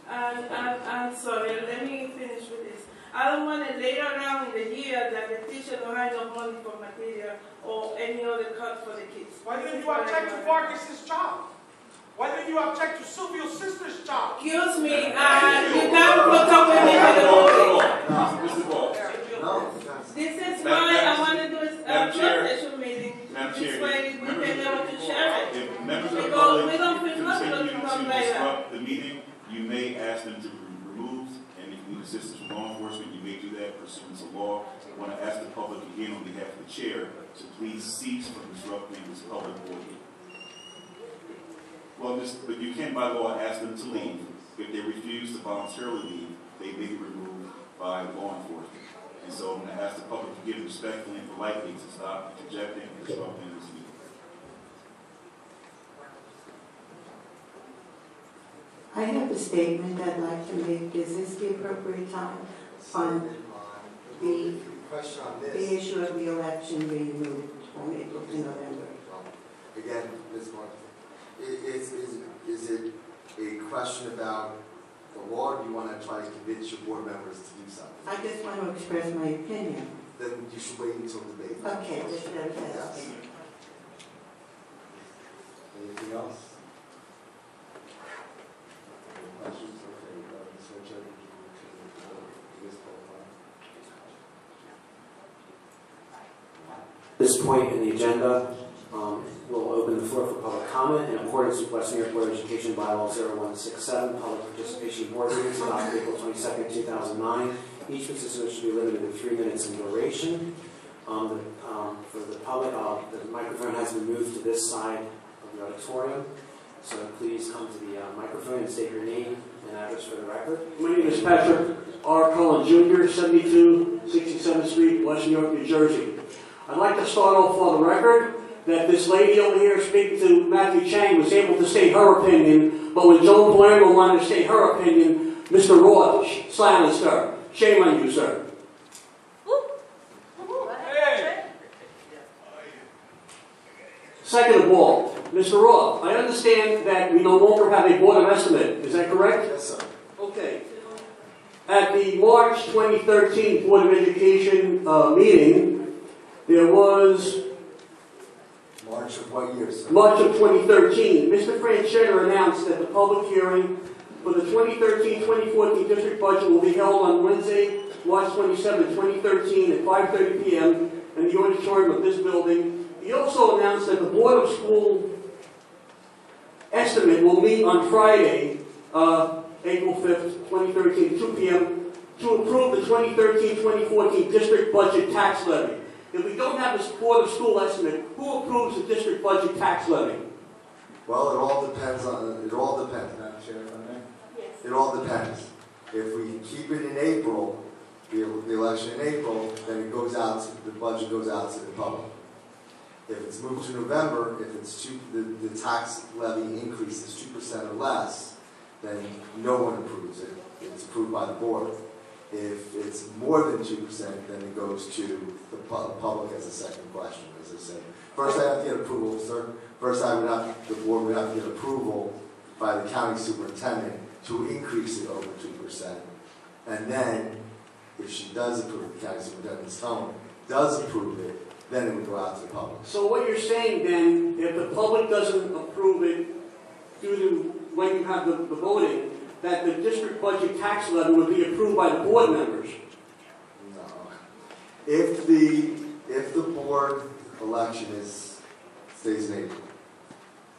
I'm sorry, let me finish with this. I don't want it later on in the year that the teacher don't have no money for material or any other cuts for the kids. Why didn't you object to Vargas's job? Why didn't you object to Sylvio's sister's job? Excuse me, you can't put up with me for the voting. No. This is why I want to do a closed meeting. This way we can be able to share it. If members of the Because public we don't feel continue comfortable to to come later. disrupt the meeting, you may ask them to be removed, and if you need assistance from law enforcement, you may do that pursuant to law. I want to ask the public again on behalf of the chair to please cease from disrupting this public board meeting. Well, but you can by law ask them to leave. If they refuse to voluntarily leave, they may be removed by law enforcement. And so I'm going to ask the public again respectfully and politely to stop interjecting and disrupting this meeting. I have a statement I'd like to make. Is this the appropriate time on the Question on this. the issue of the election being moved from April to November? Again, Ms. Martin, is it a question about the law, or do you want to try to convince your board members to do something? I just want to express my opinion. Then you should wait until debate. Okay, this is Yes. Anything else? Any questions? Okay, Ms. Richard, this At this point in the agenda, we'll open the floor for public comment in accordance with West New York Board of Education Bylaw 0167, public participation board meetings adopted April 22nd, 2009. Each participant should be limited to 3 minutes in duration. For the public, the microphone has been moved to this side of the auditorium. So please come to the microphone and state your name and address for the record. My name is Patrick R. Cullen Jr., 72 67th Street, West New York, New Jersey. I'd like to start off on the record that this lady over here speaking to Matthew Chang was able to state her opinion, but when Joan Palermo wanted to state her opinion, Mr. Roth silenced her. Shame on you, sir. Second of all, Mr. Roth, I understand that we no longer have a Board of Estimate. Is that correct? Yes, sir. Okay. At the March 2013 Board of Education meeting, there was March of what year, sir? March of 2013. Mr. Franchetta announced that the public hearing for the 2013-2014 district budget will be held on Wednesday, March 27, 2013 at 5:30 p.m. in the auditorium of this building. He also announced that the Board of School Estimate will meet on Friday, April 5th, 2013 at 2 p.m. to approve the 2013-2014 district budget tax levy. If we don't have this Board of School Estimate, who approves the district budget tax levy? Well, it all depends on, it all depends. Madam Chair, if I may? Yes. It all depends. If we keep it in April, the election in April, then it goes out, the budget goes out to the public. If it's moved to November, if it's the tax levy increase is 2% or less, then no one approves it. It's approved by the board. If it's more than 2%, then it goes to the public as a second question, as I said. First, I have to get approval, sir. First, the board would have to get approval by the county superintendent to increase it over 2%. And then, if she does approve, the county superintendent's tone does approve it, then it would go out to the public. So what you're saying then, if the public doesn't approve it due to when you have the voting, that the district budget tax levy would be approved by the board members? No. If the board election stays in April,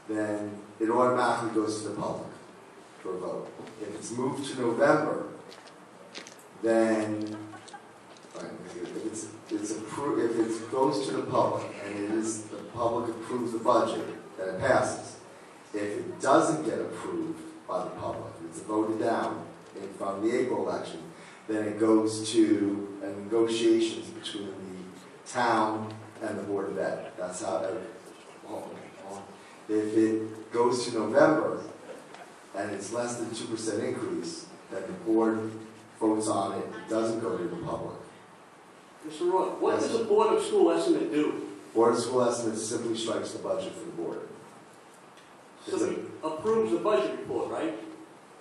then it automatically goes to the public for a vote. If it's moved to November, then if it goes to the public and the public approves the budget, then it passes. If it doesn't get approved by the public, it's voted down from the April election, then it goes to negotiations between the town, and the Board of Ed. That's how if it goes to November and it's less than 2% increase, then the board votes on it, it doesn't go to the public. Mr. Roy, what does the Board of School Estimate do? Board of School Estimate simply strikes the budget for the board. So it approves the budget report, right?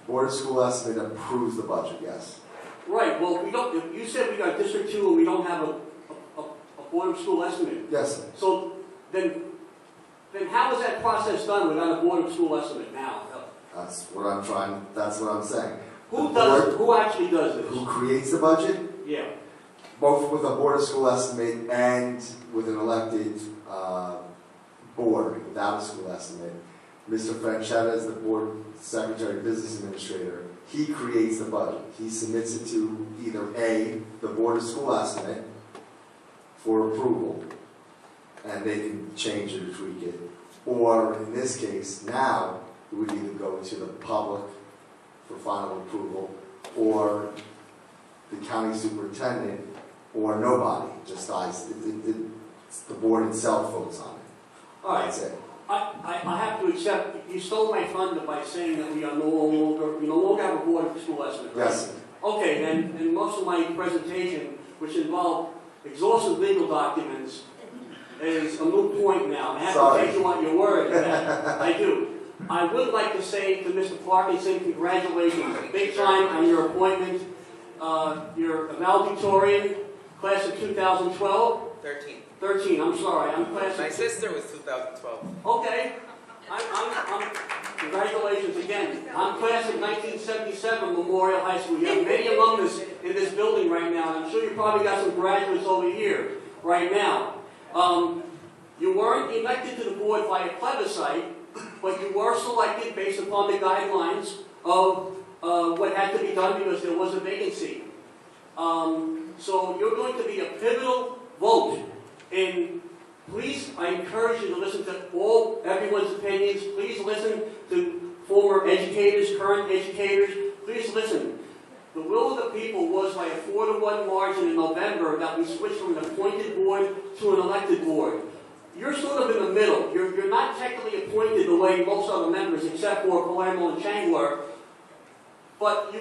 Board of School Estimate approves the budget, yes. Right, well, we don't, you said we got District 2 and we don't have a Board of School Estimate. Yes, sir. So then how is that process done without a Board of School Estimate now? That's what I'm saying. Who actually does this? Who creates the budget? Yeah. Both with a Board of School Estimate and with an elected board without a school estimate. Mr. Franchetta is the board secretary, business administrator. He creates the budget. He submits it to either A, the Board of School Estimate for approval, and they can change it or tweak it. Or in this case, now, it would either go to the public for final approval, or the county superintendent, or nobody. Just dies. The board itself votes on it. All right. That's it. I have to accept, you stole my thunder by saying that we no longer have a Board of School Estimate, right? Yes. Okay, then most of my presentation, which involved exhaustive legal documents, is a moot point now. I have to take you on your word. I do. I would like to say to Mr. Parkinson, congratulations, big time on your appointment. You're a valedictorian, class of 2012? 13, I'm sorry. I'm class My sister was 2012. Okay. Congratulations again. I'm class of 1977, Memorial High School. You have many alumnus in this building right now, and I'm sure you probably got some graduates over here right now. You weren't elected to the board by a plebiscite, but you were selected based upon the guidelines of what had to be done because there was a vacancy. So you're going to be a pivotal vote in. Please, I encourage you to listen to everyone's opinions. Please listen to former educators, current educators. Please listen. The will of the people was by a 4-to-1 margin in November that we switched from an appointed board to an elected board. You're sort of in the middle. You're not technically appointed the way most other members, except for Palermo and Chang were, but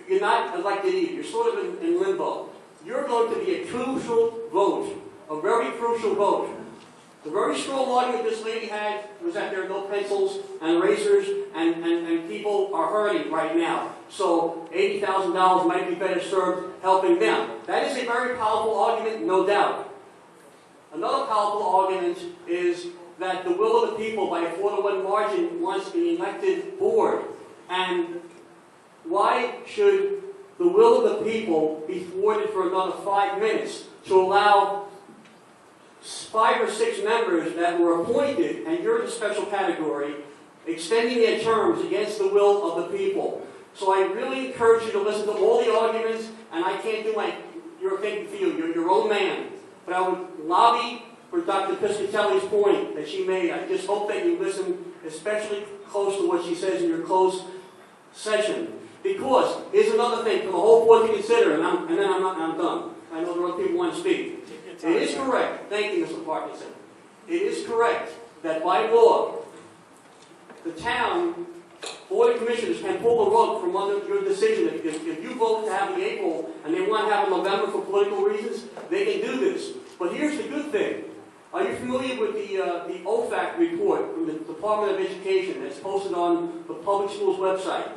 you're not elected either. You're sort of in limbo. You're going to be a crucial vote. A very crucial vote. The very strong argument this lady had was that there are no pencils and erasers and people are hurting right now. So $80,000 might be better served helping them. That is a very powerful argument, no doubt. Another powerful argument is that the will of the people by a 4-to-1 margin wants an elected board. And why should the will of the people be thwarted for another 5 minutes to allow 5 or 6 members that were appointed, and you're in a special category, extending their terms against the will of the people? So I really encourage you to listen to all the arguments, and I can't do your thing for you. You're your own man. But I would lobby for Dr. Piscatelli's point that she made. I just hope that you listen especially close to what she says in your closed session. Because here's another thing for the whole board to consider, and then I'm done. I know there are other people who want to speak. It is correct, thank you, Mr. Parkinson. It is correct that by law, the town Board of Commissioners can pull the rug from under your decision. If you vote to have the April and they want to have a November for political reasons, they can do this. But here's the good thing. Are you familiar with the OFAC report from the Department of Education that's posted on the public schools website?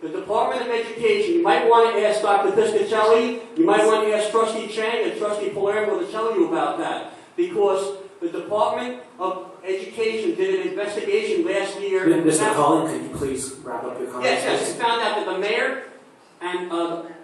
The Department of Education, you might want to ask Dr. Piscatelli, you might want to ask Trustee Chang and Trustee Palermo to tell you about that. Because the Department of Education did an investigation last year. Mr. Cullen, could you please wrap up your comments? Yes, it found out that the mayor, and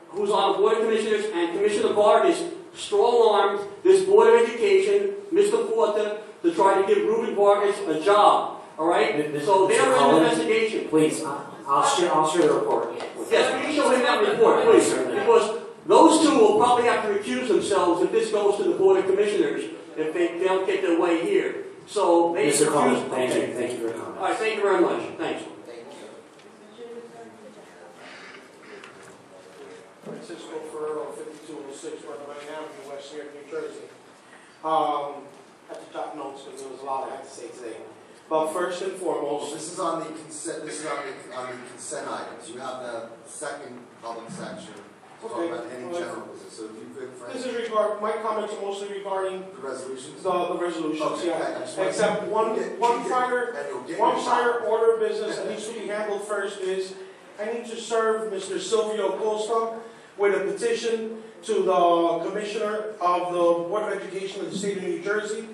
who's on the Board of Commissioners, and Commissioner Vargas strong-armed this Board of Education, Mr. Porter, to try to give Ruben Vargas a job. All right? So they're in investigation. Please, I'll share the report. Yes, please show him that report, please. Because those two will probably have to recuse themselves if this goes to the Board of Commissioners, if they don't get their way here. So they Mr. Cullen, thank you for your comments. All right, thank you very much. Thanks. Francisco Ferrero, 5206 Westmoreland Avenue, West New York, New Jersey. I have to jot notes because there was a lot I had to say today. But first and foremost, This is on the consent. This is on the consent items. You have the second public section. Talk Okay. about any general business. So if you could, Frank, this is my comments are mostly regarding the resolutions. the resolutions, Okay, yeah. I just want Except one prior and you'll get One your prior shot. order of business that needs to be handled first is, I need to serve Mr. sILVIO Costa with a petition to the Commissioner of the Board of Education of the State of New Jersey,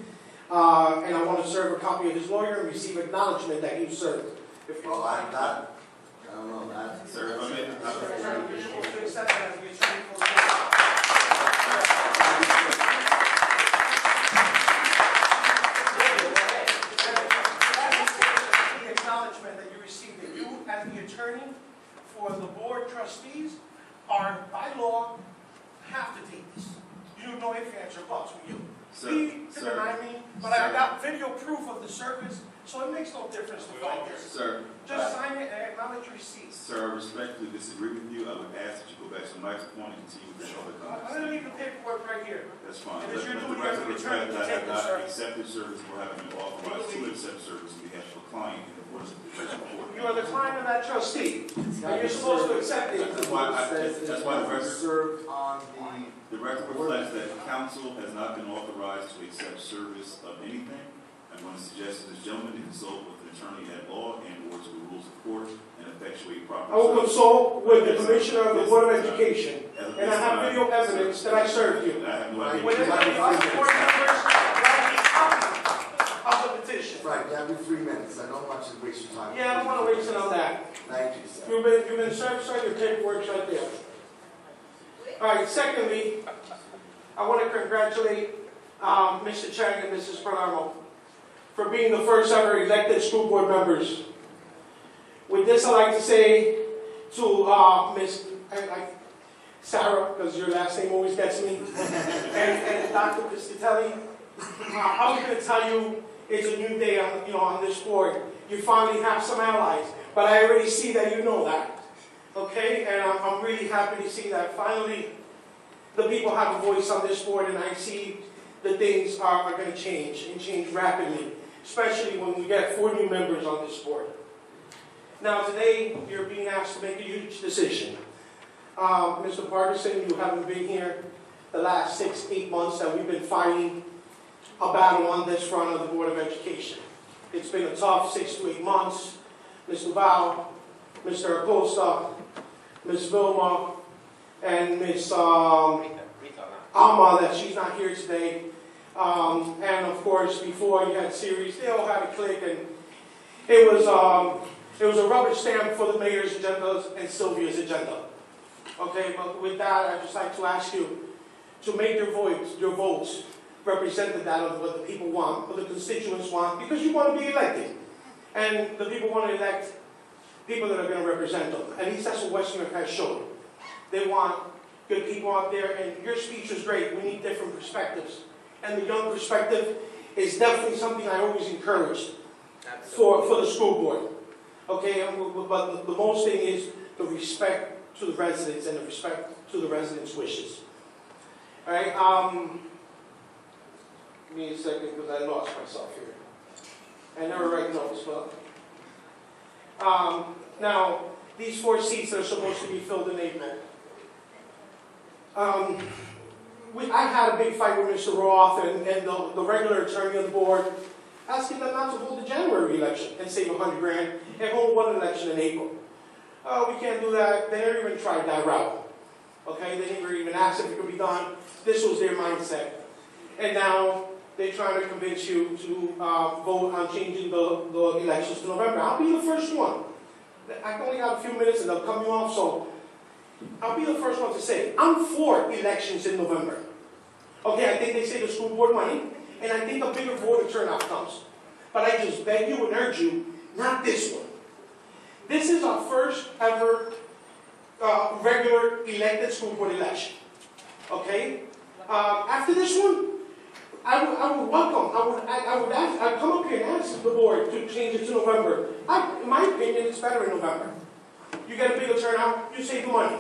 and I want to serve a copy of his lawyer and receive acknowledgement that he served. If you Well, I don't know that. Sir, if I may, to accept that as the attorney for the acknowledgement that you received, that you, as the attorney for the board trustees, are by law have to take this. You have no ifs, ands, or buts with you. He to deny me, but I got video proof of the service, so it makes no difference to fight this. Sir, Just sign it and acknowledge receipt. sir, I respectfully disagree with you. I would ask that you go back to the microphone and continue with your other I'm comments. going to leave the paperwork right here. That's fine. And it's your Let duty the as record an attorney reflect to that I take have this not service. accepted service or have been authorized to accept service on behalf of a client in the course of the court. You are the client of that trustee, and you're supposed to accept it. That's why the record, served on the record reflects that counsel has not been authorized to accept service of anything. I'm going to suggest to this gentleman to consult with an attorney at law and or to the rules of court and effectuate proper I will service. consult with the Commissioner of the Board of Education, and I have video evidence that I served you. I have no idea. When anybody else board members, write me a copy of the petition. Frank, you have your 3 minutes. I don't want you to waste your time. Yeah, I don't want to waste it on that. Thank you, sir. You've been served, sir, your paperwork's right there. All right, secondly, I want to congratulate Mr. Chang and Mrs. Palermo for being the first ever elected school board members. With this, I'd like to say to Miss Sarah, because your last name always gets me, and Dr. Piscatelli, I was going to tell you it's a new day on this board. You finally have some allies, but I already see that you know that. Okay, and I'm really happy to see that finally the people have a voice on this board, and I see that things are going to change, and change rapidly, especially when we get 4 new members on this board. Now today, you're being asked to make a huge decision. Mr. Parkinson, you haven't been here the last 6-8 months that we've been fighting a battle on this front of the Board of Education. It's been a tough 6 to 8 months. Mr. Boe, Mr. Acosta, Ms. Vilma, and Ms. Alma, that she's not here today. And of course, before you had series, they all had a click, and it was a rubber stamp for the mayor's agenda and sILVIO's agenda. Okay, but with that, I'd just like to ask you to make your votes represent that of what the people want, what the constituents want, because you want to be elected. And the people want to elect people that are going to represent them. At least that's what West New York has shown. They want good people out there, and your speech was great. We need different perspectives. And the young perspective is definitely something I always encourage for the school board. Okay, but the most thing is the respect to the residents and the respect to the residents' wishes. All right, give me a second because I lost myself here. I never write notes, but now these 4 seats are supposed to be filled in April. I had a big fight with Mr. Roth and the regular attorney on the board, asking them not to hold the January election and save $100,000 and hold 1 election in April. We can't do that. They never even tried that route. Okay, they never even asked if it could be done. This was their mindset. And now they're trying to convince you to vote on changing the elections to November. I'll be the first one. I've only got a few minutes and they'll cut me off, so I'll be the first one to say, I'm for elections in November. Okay, I think they save the school board money, and I think a bigger voter turnout comes. But I just beg you and urge you, not this one. This is our first ever regular elected school board election. Okay? After this one, I would welcome, I'd come up here and ask the board to change it to November. In my opinion, it's better in November. You get a bigger turnout, you save the money.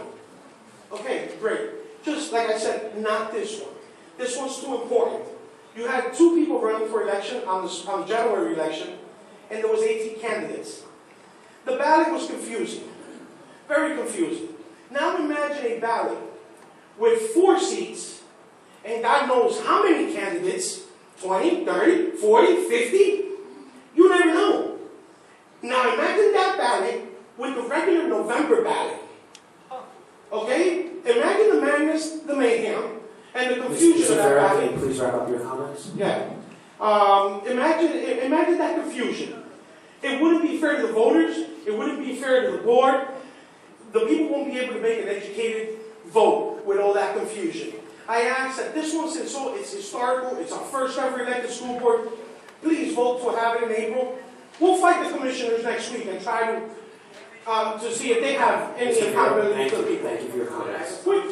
Okay, great. Just like I said, not this one. This one's too important. You had 2 people running for election on the January election, and there was 18 candidates. The ballot was confusing, very confusing. Now imagine a ballot with 4 seats, and God knows how many candidates, 20, 30, 40, 50, you never know. Now imagine that ballot with the regular November ballot. Okay? Imagine the madness, the mayhem, and the confusion of that ballot. Can you please wrap up your comments? Yeah. Imagine that confusion. It wouldn't be fair to the voters. It wouldn't be fair to the board. The people won't be able to make an educated vote with all that confusion. I ask that this one, since it's historical, it's our first ever elected school board, please vote to have it in April. We'll fight the commissioners next week and try to see if they have any accountability to the people. Thank you for your comments. Quick,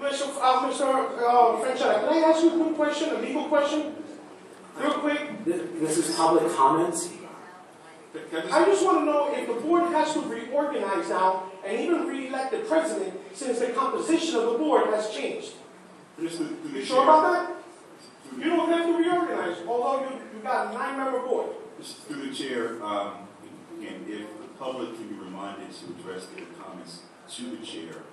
Mr. Franchella, can I ask you a quick question, a legal question? Real quick. This is public comments. I just want to know if the board has to reorganize now and even re-elect the president since the composition of the board has changed. You sure about that? You don't have to reorganize, although you got a 9-member board. Through the chair, again, if the public can be reminded to address their comments to the chair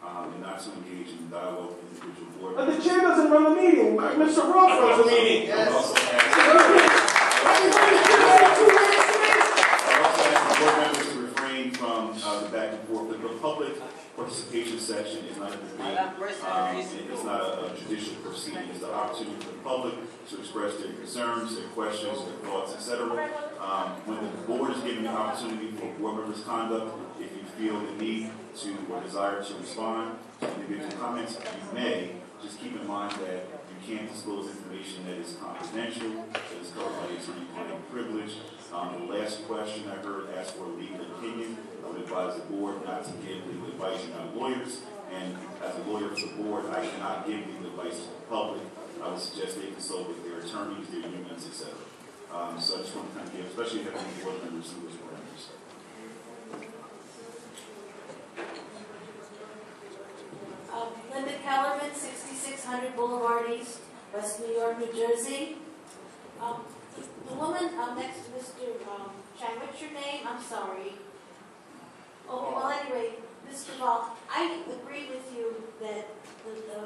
and not to engage in dialogue with individual board But members. the chair doesn't run the meeting. Mr. Roth runs the meeting. I also ask the board members to refrain from the back and forth. The public participation section is not a debate. It's not a judicial proceeding. It's the opportunity for the public to express their concerns, their questions, their thoughts, etc. When the board is given the opportunity for board members' conduct, if you feel the need to or desire to respond to individual comments, you may. Just keep in mind that you can't disclose information that is confidential, that is covered by the attorney-client privilege. The last question I heard asked for a legal opinion. I would advise the board not to give legal advice. You're not lawyers, and as a lawyer for the board, I cannot give legal advice to the public. I would suggest they consult with their attorneys, their unions, etc. So I just want to kind of give, especially if you have any board members who are board members. Linda Kellerman, 6600 Boulevard East, West New York, New Jersey. The woman next to Mr. Chang, what's your name? I'm sorry. Okay, well anyway, Mr. Ball, I agree with you that the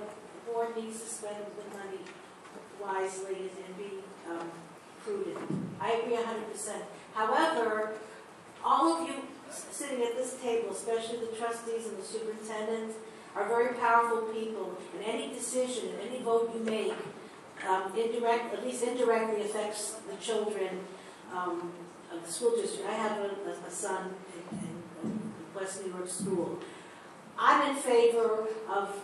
board needs to spend the money wisely and be prudent. I agree 100%. However, all of you sitting at this table, especially the trustees and the superintendent, are very powerful people, and any decision, any vote you make, at least indirectly affects the children of the school district. I have a son in West New York School. I'm in favor of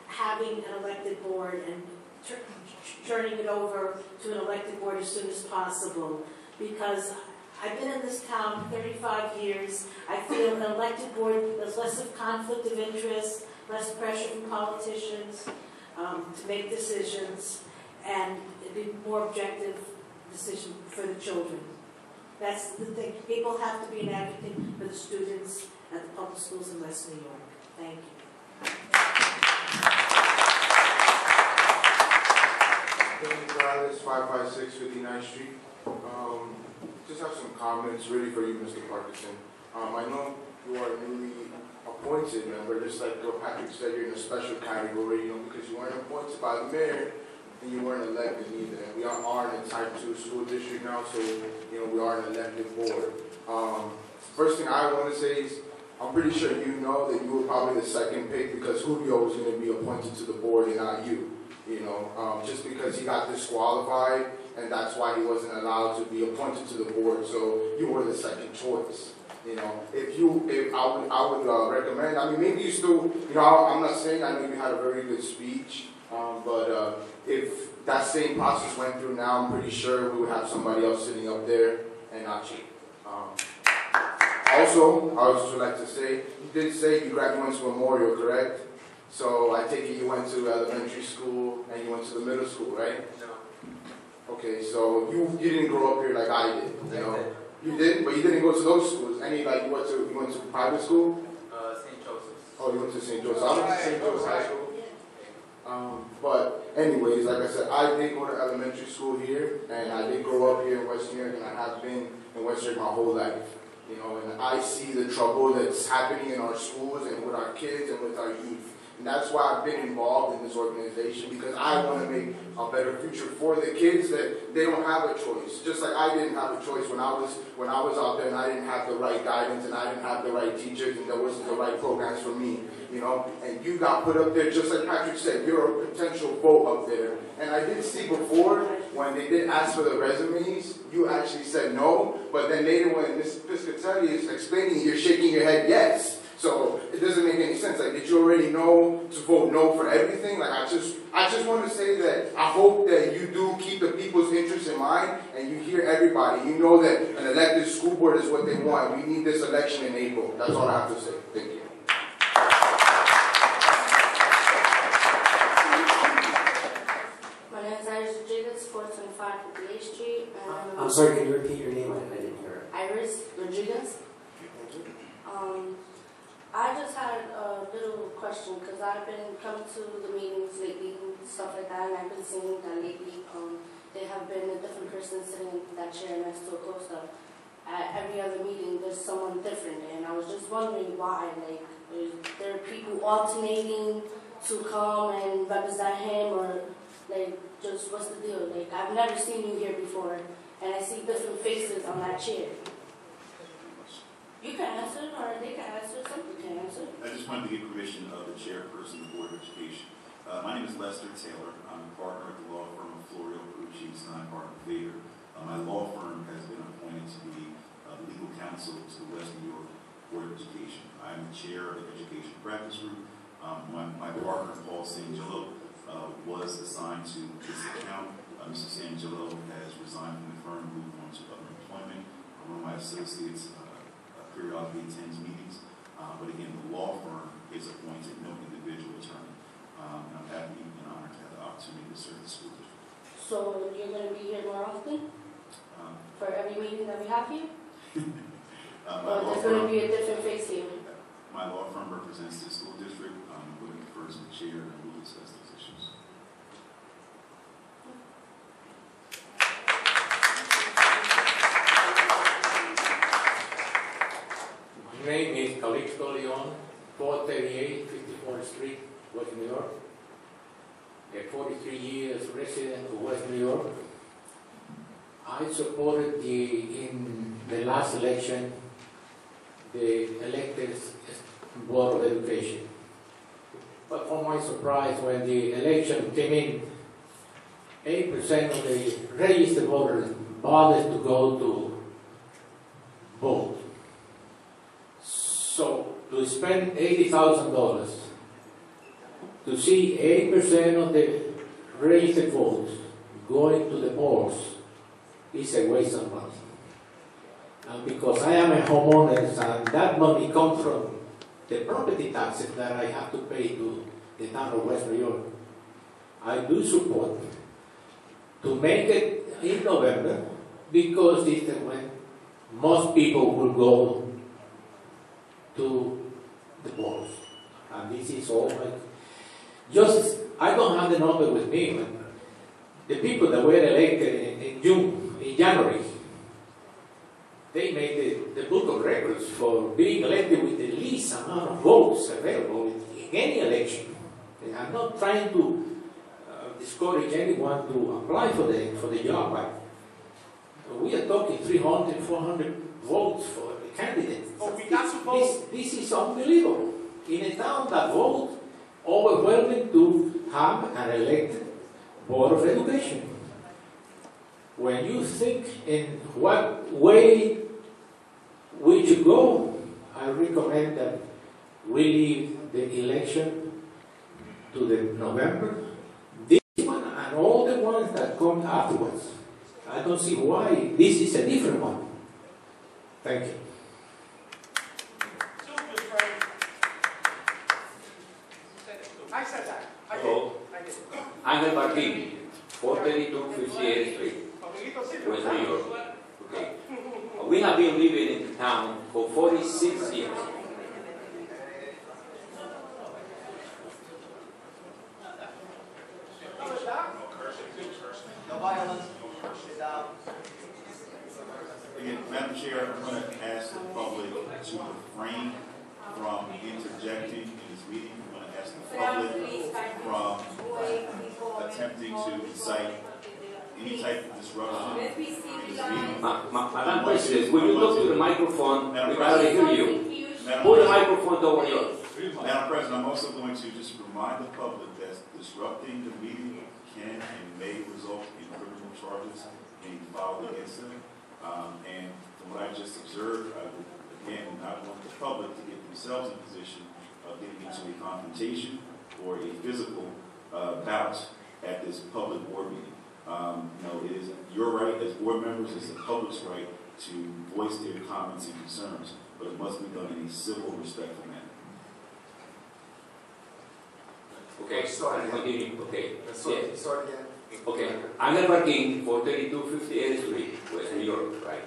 having an elected board and turning it over to an elected board as soon as possible, because I've been in this town 35 years. I feel an elected board, there's less of conflict of interest, less pressure from politicians to make decisions, and it'd be a more objective decision for the children. That's the thing. People have to be an advocate for the students at the public schools in West New York. Thank you. Danny Morales, 556 59th Street. Just have some comments really for you, Mr. Parkinson. I know you are a newly appointed member, just like Patrick said, you're in a special category, because you weren't appointed by the mayor and you weren't elected either. And we are in a type 2 school district now, so we are an elected board. First thing I want to say is, I'm pretty sure you know that you were probably the second pick because Julio was going to be appointed to the board and not you. Just because he got disqualified, and that's why he wasn't allowed to be appointed to the board. So you were the second choice. If I would recommend. I mean, maybe you still. I'm not saying. I know you had a very good speech, but if that same process went through now, I'm pretty sure we would have somebody else sitting up there and not you. Also, I would just like to say, you did say you went to Memorial, correct? So I take it you went to elementary school and you went to the middle school, right? No. Okay, so you didn't grow up here like I did, You did, but you didn't go to those schools. You went to private school? St. Joseph's. Oh, you went to to St. Joseph. I went to St. Joseph High School. But anyways, like I said, I did go to elementary school here, and I did grow up here in West New York, and I have been in West New York my whole life. You know, and I see the trouble that's happening in our schools and with our kids and with our youth. And that's why I've been involved in this organization, because I want to make a better future for the kids that they don't have a choice. Just like I didn't have a choice when I was out there and I didn't have the right guidance and I didn't have the right teachers and there wasn't the right programs for me, you know. And you got put up there, just like Patrick said, you're a potential vote up there. And I did see before, when they did ask for the resumes, you actually said no, but then later when Ms. Piscatelli is explaining, you're shaking your head yes. So it doesn't make any sense. Like, did you already know to vote no for everything? Like, I just want to say that I hope that you do keep the people's interests in mind and you hear everybody. You know that an elected school board is what they want. We need this election in April. That's all I have to say. Thank you. My name is Iris Rodriguez, 425 58th Street. I'm sorry, can you repeat your name? I didn't hear it. Iris Rodriguez. I just had a little question because I've been coming to the meetings lately and stuff like that, and I've been seeing that lately there have been a different person sitting in that chair next to a close-up. At every other meeting, there's someone different, and I was just wondering why. Like, is there people alternating to come and represent him, or like, just what's the deal? Like, I've never seen you here before, and I see different faces on that chair. You can answer, or they can answer, somebody can answer. I just wanted to get permission of the chairperson of the Board of Education. My name is Lester Taylor. I'm a partner at the law firm of Florio, Perucci, Stein, Barton, Vader. My law firm has been appointed to be legal counsel to the West New York Board of Education. I'm the chair of the Education Practice Group. My partner, Paul Sangelo, was assigned to this account. Mr. Sangelo has resigned from the firm, moved on to other employment. One of my associates periodically attends meetings, but again, the law firm is appointed, no individual attorney. And I'm happy and honored to have the opportunity to serve the school district. So you're going to be here more often? For every meeting that we have here? Or there's going to be a different face here? My law firm represents the school district, but it refers to the chair, and we'll discuss those issues. My name is Calixto Leon, 438 54th Street, West New York. A 43 years resident of West New York. I supported in the last election the elected Board of Education. But for my surprise, when the election came in, 8% of the registered voters bothered to go to vote. So, to spend $80,000 to see 8% of the registered votes going to the polls is a waste of money. And because I am a homeowner and that money comes from the property taxes that I have to pay to the town of West New York, I do support to make it in November, because this is when most people will go to the polls. And this is all like, I don't have the number with me, but the people that were elected in January, they made the book of records for being elected with the least amount of votes available in any election. And I'm not trying to discourage anyone to apply for the job, but we are talking 300, 400 votes for a candidate. This is unbelievable. In a town that votes overwhelming to have an elected Board of Education. When you think in what way we should go, I recommend that we leave the election to the November. This one and all the ones that come afterwards. I don't see why this is a different one. Thank you. Hello. Angel Martin, 432 58th Street, West New York. Okay. We have been living in town for 46 years. Chair, I'm going to ask the public to refrain from interjecting in this meeting. I'm going to ask the public from attempting to incite any type of disruption in this meeting. Madam President, will you talk to the microphone? We barely hear you. Put the microphone over yours. Madam President, I'm also going to just remind the public that disrupting the meeting can and may result in criminal charges being filed against them. And from what I just observed, again, I want the public to get themselves in position of getting into a confrontation or a physical bout at this public board meeting. It is your right as board members, it's the public's right to voice their comments and concerns, but it must be done in a civil, respectful manner. Okay, continue. Okay. Start again. Okay, Angel Martin for 3258 Street, West New York, right?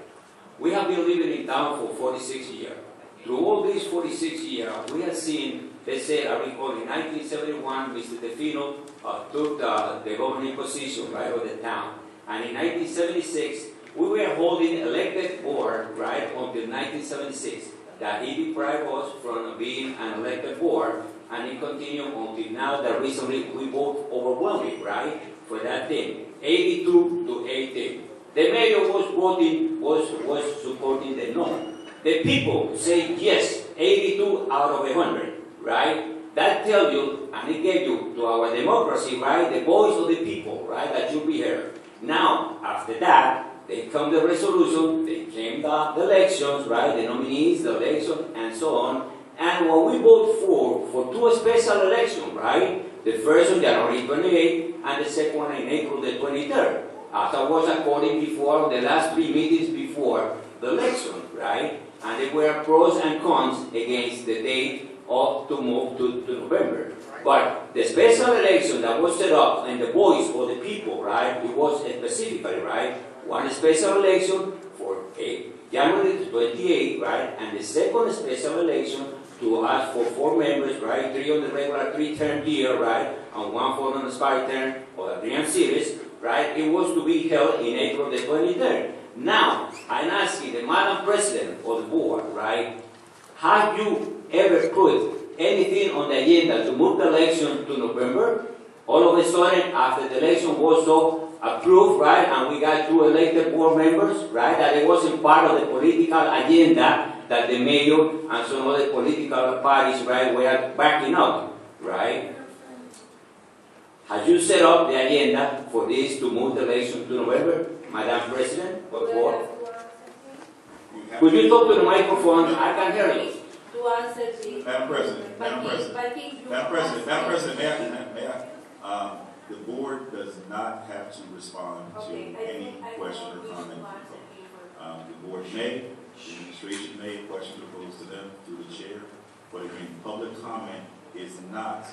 We have been living in town for 46 years. Through all these 46 years, we have seen, let's say, I recall in 1971, Mr. DeFino took the governing position, right, of the town. And in 1976, we were holding elected board, right, until 1976. That he deprived us from being an elected board, and it continued until now that recently we vote overwhelming, right, for that thing, 82 to 18. The mayor was voting, was supporting the no. The people say yes, 82 out of 100, right? That tells you, and it gave you to our democracy, right, the voice of the people, right, that should be heard. Now, after that, they come the resolution, they came the elections, right, the nominees, the election, and so on. And what we vote for two special elections, right? The first on January 28th, and the second one in April the 23rd. As I was according before, the last 3 meetings before the election, right? And there were pros and cons against the date of to move to November. But the special election that was set up and the voice of the people, right? It was specifically, right? One special election for January 28th, right? And the second special election to ask for 4 members, right? 3 on the regular 3-term year, right? And 1 for an expired term or the 3 series, right? It was to be held in April the 23rd. Now, I'm asking the Madam President of the board, right? Have you ever put anything on the agenda to move the election to November? All of a sudden, after the election was so approved, right, and we got 2 elected board members, right, that it wasn't part of the political agenda that the mayor and some other political parties, right, were backing up, right? Have you set up the agenda for this to move the election to November, Madam President, or board? Could you talk to the microphone? I can hear you. To answer this. Madam President, may I? The board does not have to respond to any question or comment. The board may, the administration may, questions are posed to them through the chair, but again, public comment is not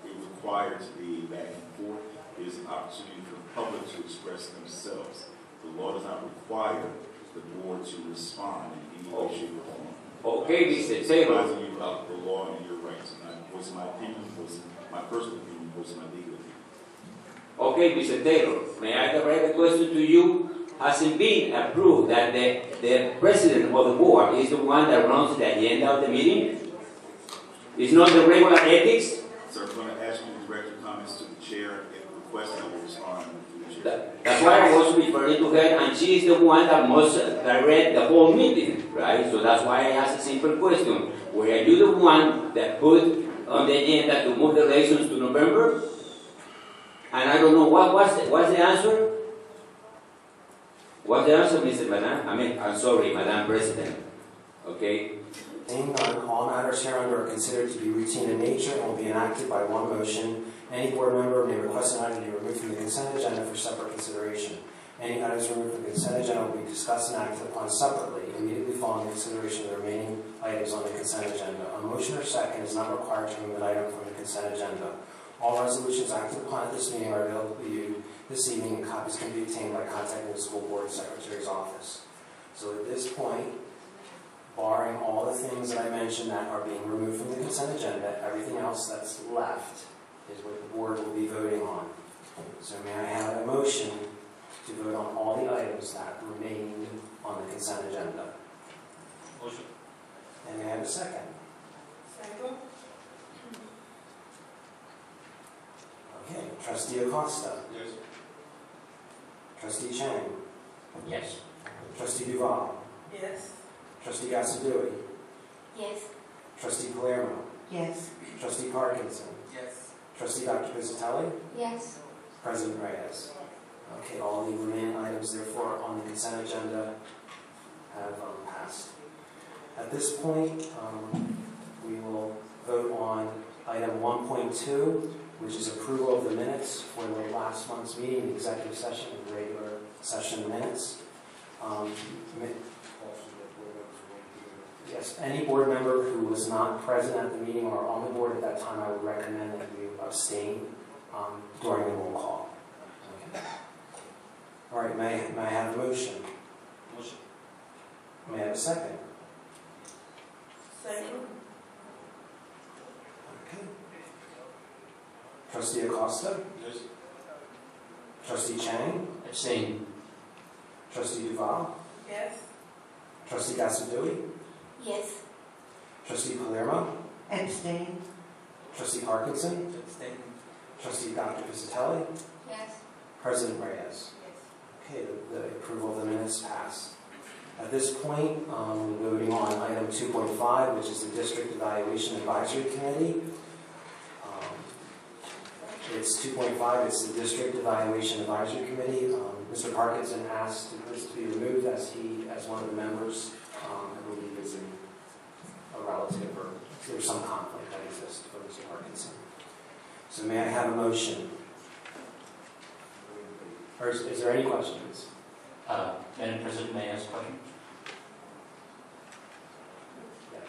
required to be back and forth. It is an opportunity for the public to express themselves. The law does not require the board to respond in any way, shape, or form. Okay, Mr. Taylor. I'm advising you about the law and your rights. And I'm voicing my opinion, voicing my personal opinion, voicing my legal opinion. Okay, Mr. Taylor, may I direct a question to you? Has it been approved that the president of the board is the one that runs the agenda of the meeting? It's not the regular ethics? Sir, I'm going to ask you to direct your comments to the chair. If requested, I will respond to the chair. That's why I was referring to her, and she is the one that must direct the whole meeting, right? So that's why I asked a simple question. Were you the one that put on the agenda to move the elections to November? And I don't know, what's the answer? What's the answer, Mr. Madam? I'm sorry, Madam President. Okay? Seeing none, all matters hereunder are considered to be routine in nature and will be enacted by one motion. Any board member may request an item to be removed from the consent agenda for separate consideration. Any items removed from the consent agenda will be discussed and acted upon separately, immediately following the consideration of the remaining items on the consent agenda. A motion or second is not required to remove an item from the consent agenda. All resolutions acted upon at this meeting are available to you this evening, and copies can be obtained by contacting the school board secretary's office. So at this point, barring all the things that I mentioned that are being removed from the consent agenda, everything else that's left is what the board will be voting on. So may I have a motion to vote on all the items that remain on the consent agenda? Motion. And may I have a second? Second. Okay, Trustee Acosta. Yes. Trustee Chang. Yes. Trustee Duval. Yes. Trustee Gasadui. Yes. Trustee Palermo. Yes. Trustee Parkinson. Yes. Trustee Dr. Pizzatelli. Yes. President Reyes. Okay, all the remaining items therefore on the consent agenda have passed. At this point, we will vote on item 1.2, which is approval of the minutes for the last month's meeting, the executive session and regular session minutes. Yes, any board member who was not present at the meeting or on the board at that time, I would recommend that you abstain during the roll call. Okay. All right, may I have a motion? Motion. May I have a second? Second. Okay. Trustee Acosta? Yes. Trustee Chang? Abstain. Trustee Duval? Yes. Trustee Gasadui? Yes. Trustee Palermo? Abstain. Trustee Parkinson? Abstain. Trustee Dr. Pizzatelli? Yes. President Reyes? Okay, the approval of the minutes passed. At this point, we're voting on item 2.5, which is the District Evaluation Advisory Committee. It's 2.5, it's the District Evaluation Advisory Committee. Mr. Parkinson asked this to be removed as one of the members, I believe, is a relative or there's some conflict that exists for Mr. Parkinson. So may I have a motion? Or is there any questions? Madam President, may I ask a question? Yes.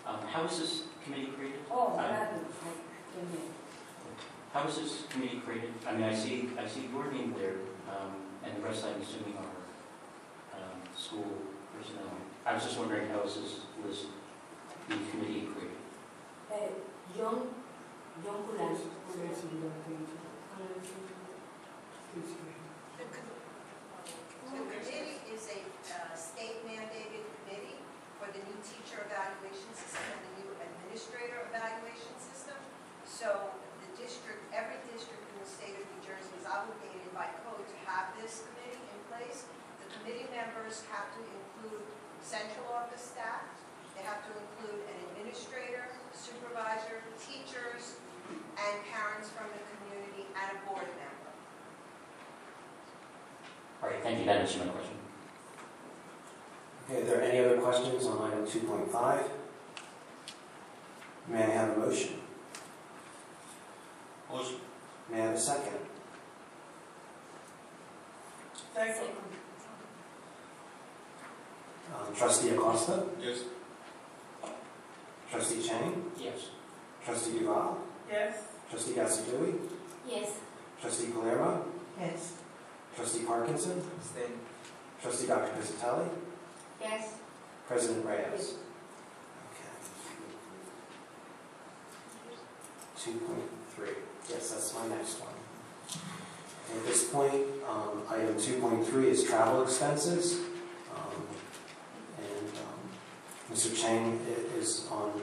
How was this committee created? How was this committee created? I mean, I see your name there, and the rest I'm assuming are school personnel. I was just wondering how was the committee created? John Culano. The committee is a state-mandated committee for the new teacher evaluation system and the new administrator evaluation system. So the district, every district in the state of New Jersey is obligated by code to have this committee in place. The committee members have to include central office staff. They have to include an administrator, supervisor, teachers, and parents from the community, and a board member. All right, thank you. That answers my question. Okay, are there any other questions on item 2.5? May I have a motion? Motion. May I have a second? Second. Trustee Acosta? Yes. Trustee Chang? Yes. Trustee Duval? Yes. Trustee Gasadui? Yes. Trustee Palermo? Yes. Trustee Parkinson? Abstain. Trustee Dr. Pizzatelli? Yes. President Reyes? Okay. 2.3. Yes, that's my next one. At this point, item 2.3 is travel expenses. Mr. Chang is on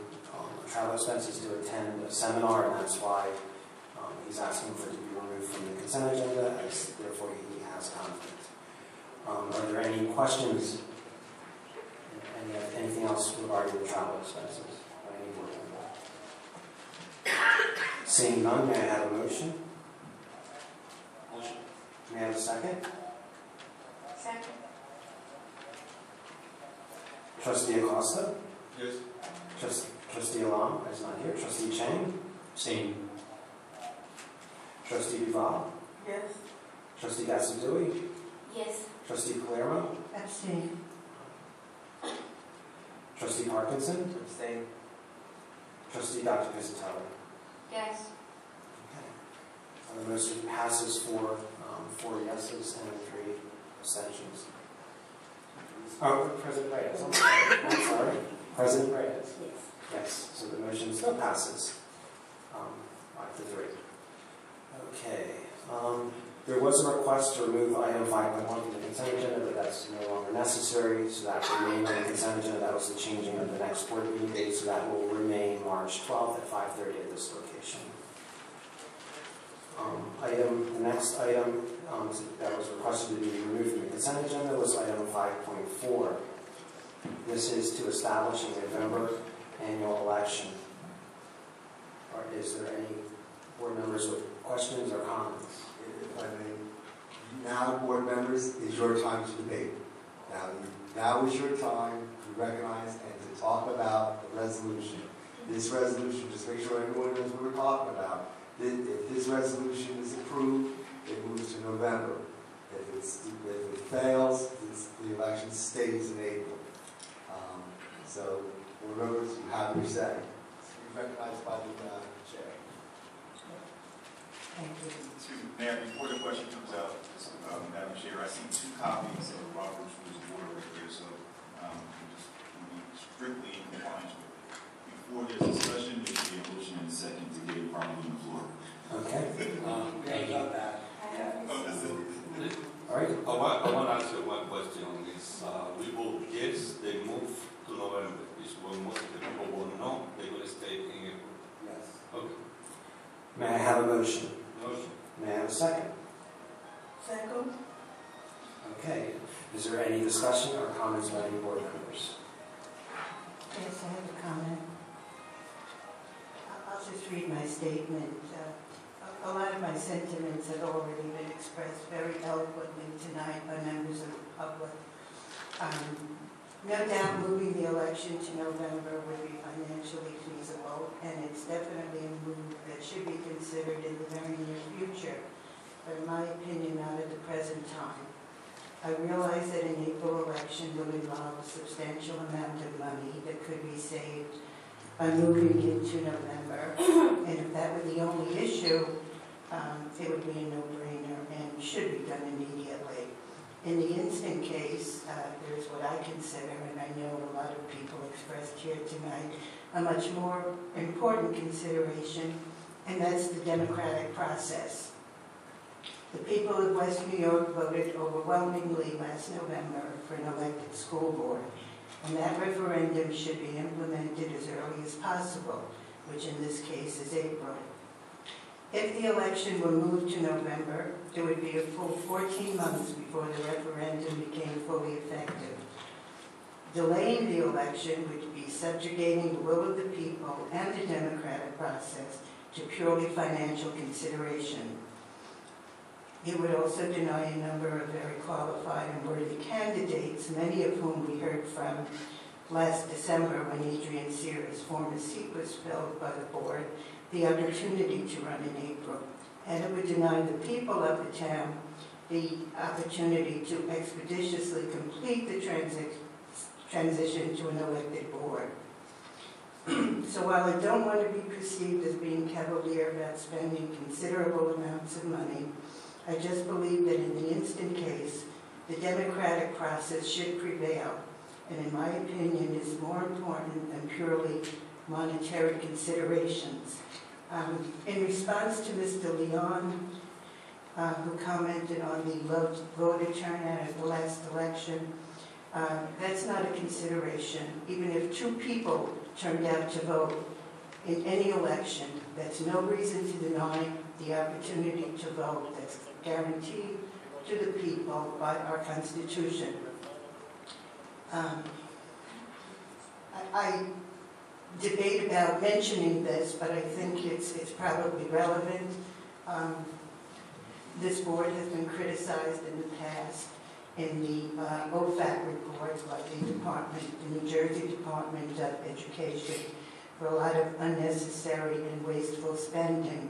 travel expenses to attend a seminar, and that's why he's asking for it to be removed from the consent agenda, as therefore he has conflict. Are there any questions? Anything else regarding the travel expenses? By any board member? Seeing none, may I have a motion? Motion. May I have a second? Second. Trustee Acosta? Yes. Trustee Alam is not here. Trustee Chang? Abstain. Trustee Duval? Yes. Trustee Gasadui? Yes. Trustee Palermo? Abstain. Trustee Parkinson? Abstain. Trustee Dr. Pizzatelli? Yes. Okay. The motion passes for 4 yeses and 3 abstentions. Oh, President Reyes. I'm sorry. President Reyes. Yes. Yes. So the motion still passes 5 to 3. Okay. There was a request to remove item 5.1 from the consent agenda, but that's no longer necessary, so that remained on the consent agenda. That was the changing of the next board meeting date, so that will remain March 12th at 5:30 at this location. The next item that was requested to be removed from the consent agenda was item 5.4. This is to establish a November annual election. Is there any board members with questions or comments? If I may, now, board members, is your time to debate. Now is your time to recognize and to talk about the resolution. This resolution, just make sure everyone knows what we're talking about. If this resolution is approved, it moves to November. If it fails, the election stays in April. So, board members, you have your say. You're recognized by the chair. Thank you. Excuse me, Mayor, before the question comes out, Madam Chair, I see 2 copies of Robert's Rules of Order right here, so just be strictly in compliance with it. Before there's discussion, there should be a motion and a second to get it properly on the floor. Okay. Thank you. All right. I want to ask you one question on this. We vote yes, they move to November. Is when most of the people will know they will stay in April. Yes. Okay. May I have a motion? Motion. May I have a second? Second. Okay. Is there any discussion or comments by any board members? Yes, I have a comment. I'll just read my statement. A lot of my sentiments have already been expressed very eloquently tonight by members of the public. No doubt moving the election to November would be financially feasible, and it's definitely a move that should be considered in the very near future, but in my opinion, not at the present time. I realize that an April election will involve a substantial amount of money that could be saved by moving it to November, and if that were the only issue, it would be a no-brainer and should be done immediately. In the instant case, there's what I consider, and I know a lot of people expressed here tonight, a much more important consideration, and that's the democratic process. The people of West New York voted overwhelmingly last November for an elected school board, and that referendum should be implemented as early as possible, which in this case is April. If the election were moved to November, it would be a full 14 months before the referendum became fully effective. Delaying the election would be subjugating the will of the people and the democratic process to purely financial consideration. It would also deny a number of very qualified and worthy candidates, many of whom we heard from last December when Adrian Sears' former seat was filled by the board, the opportunity to run in April. And it would deny the people of the town the opportunity to expeditiously complete the transition to an elected board. So while I don't want to be perceived as being cavalier about spending considerable amounts of money, I just believe that in the instant case, the democratic process should prevail, and in my opinion is more important than purely monetary considerations. In response to Mr. Leon, who commented on the low voter turnout at the last election, that's not a consideration. Even if 2 people turned out to vote in any election, that's no reason to deny the opportunity to vote. That's guaranteed to the people by our Constitution. I debate about mentioning this, but I think it's probably relevant. This board has been criticized in the past in the OFAC reports by the New Jersey Department of Education, for a lot of unnecessary and wasteful spending.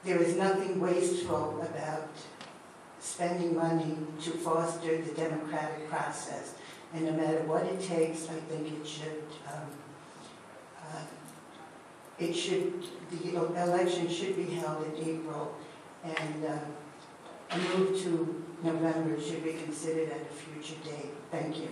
There is nothing wasteful about spending money to foster the democratic process. And no matter what it takes, I think the election should be held in April, and a move to November should be considered at a future date. Thank you.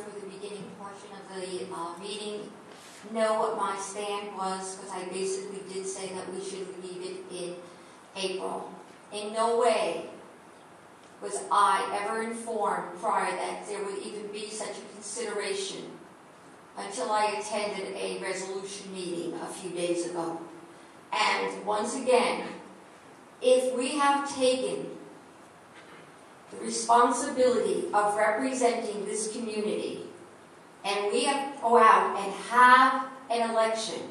for the beginning portion of the meeting know what my stand was, because I basically did say that we should leave it in April. In no way was I ever informed prior that there would even be such a consideration until I attended a resolution meeting a few days ago. And once again, if we have taken the responsibility of representing this community and we have to go out and have an election,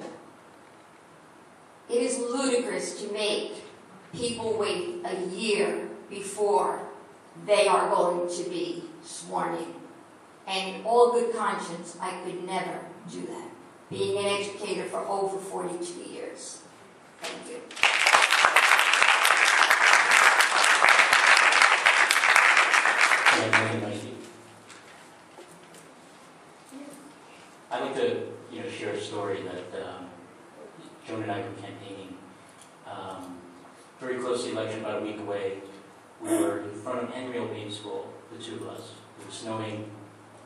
it is ludicrous to make people wait a year before they are going to be sworn in. And in all good conscience, I could never do that, being an educator for over 42 years. Thank you. I'd like to, share a story that Joan and I were campaigning very close to the election, about a week away. We were in front of Wny Boe Meeting School, the two of us. It was snowing,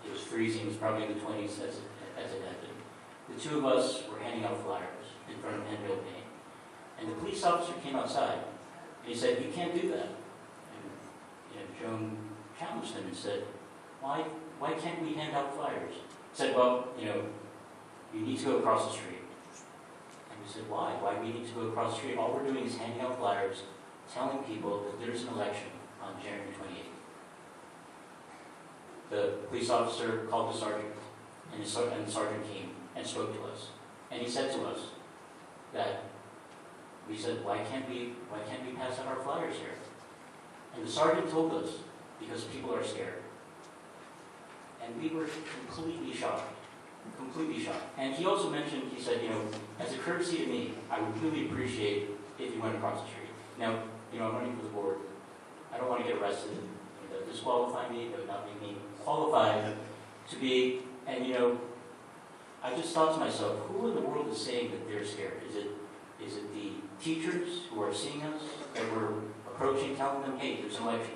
it was freezing, it was probably in the 20s as it had been. The two of us were handing out flyers in front of Wny Boe Meeting. And the police officer came outside, and he said, "You can't do that." And Joan challenged him and said, why can't we hand out flyers? He said, "Well, you need to go across the street." And we said, "Why? Why do we need to go across the street? All we're doing is handing out flyers, telling people that there's an election on January 28th. The police officer called the sergeant, and the sergeant came and spoke to us. And he said to us that, we said, why can't we pass out our flyers here?" And the sergeant told us, because people are scared. And we were completely shocked. Completely shocked. And he also mentioned, he said, as a courtesy to me, I would really appreciate if you went across the street. Now, I'm running for the board. I don't want to get arrested. That would disqualify me. That would not make me qualified to be. And, I just thought to myself, who in the world is saying that they're scared? Is it the teachers who are seeing us, that we're approaching, telling them, hey, there's an election?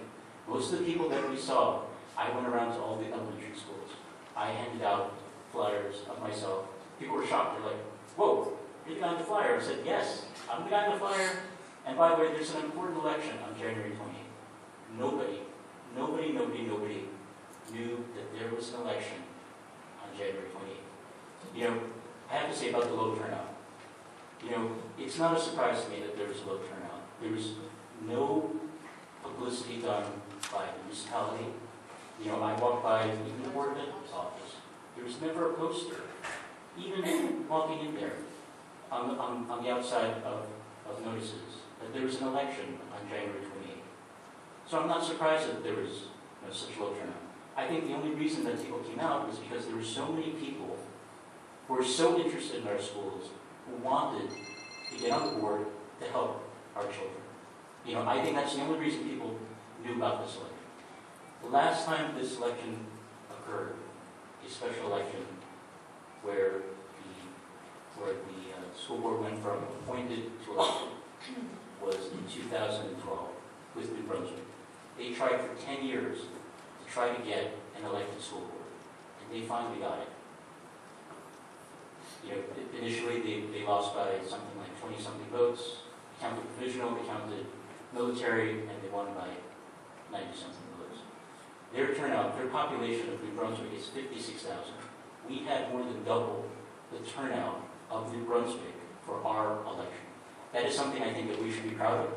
Most of the people that we saw, I went around to all the elementary schools. I handed out flyers of myself. People were shocked. They're like, "Whoa, you're the guy in the flyer." I said, "Yes, I'm the guy in the flyer. And by the way, there's an important election on January 28th. Nobody knew that there was an election on January 28th. I have to say about the low turnout. It's not a surprise to me that there was a low turnout. There was no publicity done by the municipality. I walked by even the Board of Ed's office. There was never a poster, even walking in there on the outside of notices, that there was an election on January 28th. So I'm not surprised that there was such low turnout. I think the only reason that people came out was because there were so many people who were so interested in our schools, who wanted to get on the board to help our children. I think that's the only reason people knew about this election. The last time this election occurred, a special election where the school board went from appointed to elected, was in 2012 with New Brunswick. They tried for 10 years to try to get an elected school board, and they finally got it. Initially they lost by something like 20-something votes. They counted provisional, they counted military, and they won by 90-something votes. Their turnout, their population of New Brunswick is 56,000. We had more than double the turnout of New Brunswick for our election. That is something I think that we should be proud of.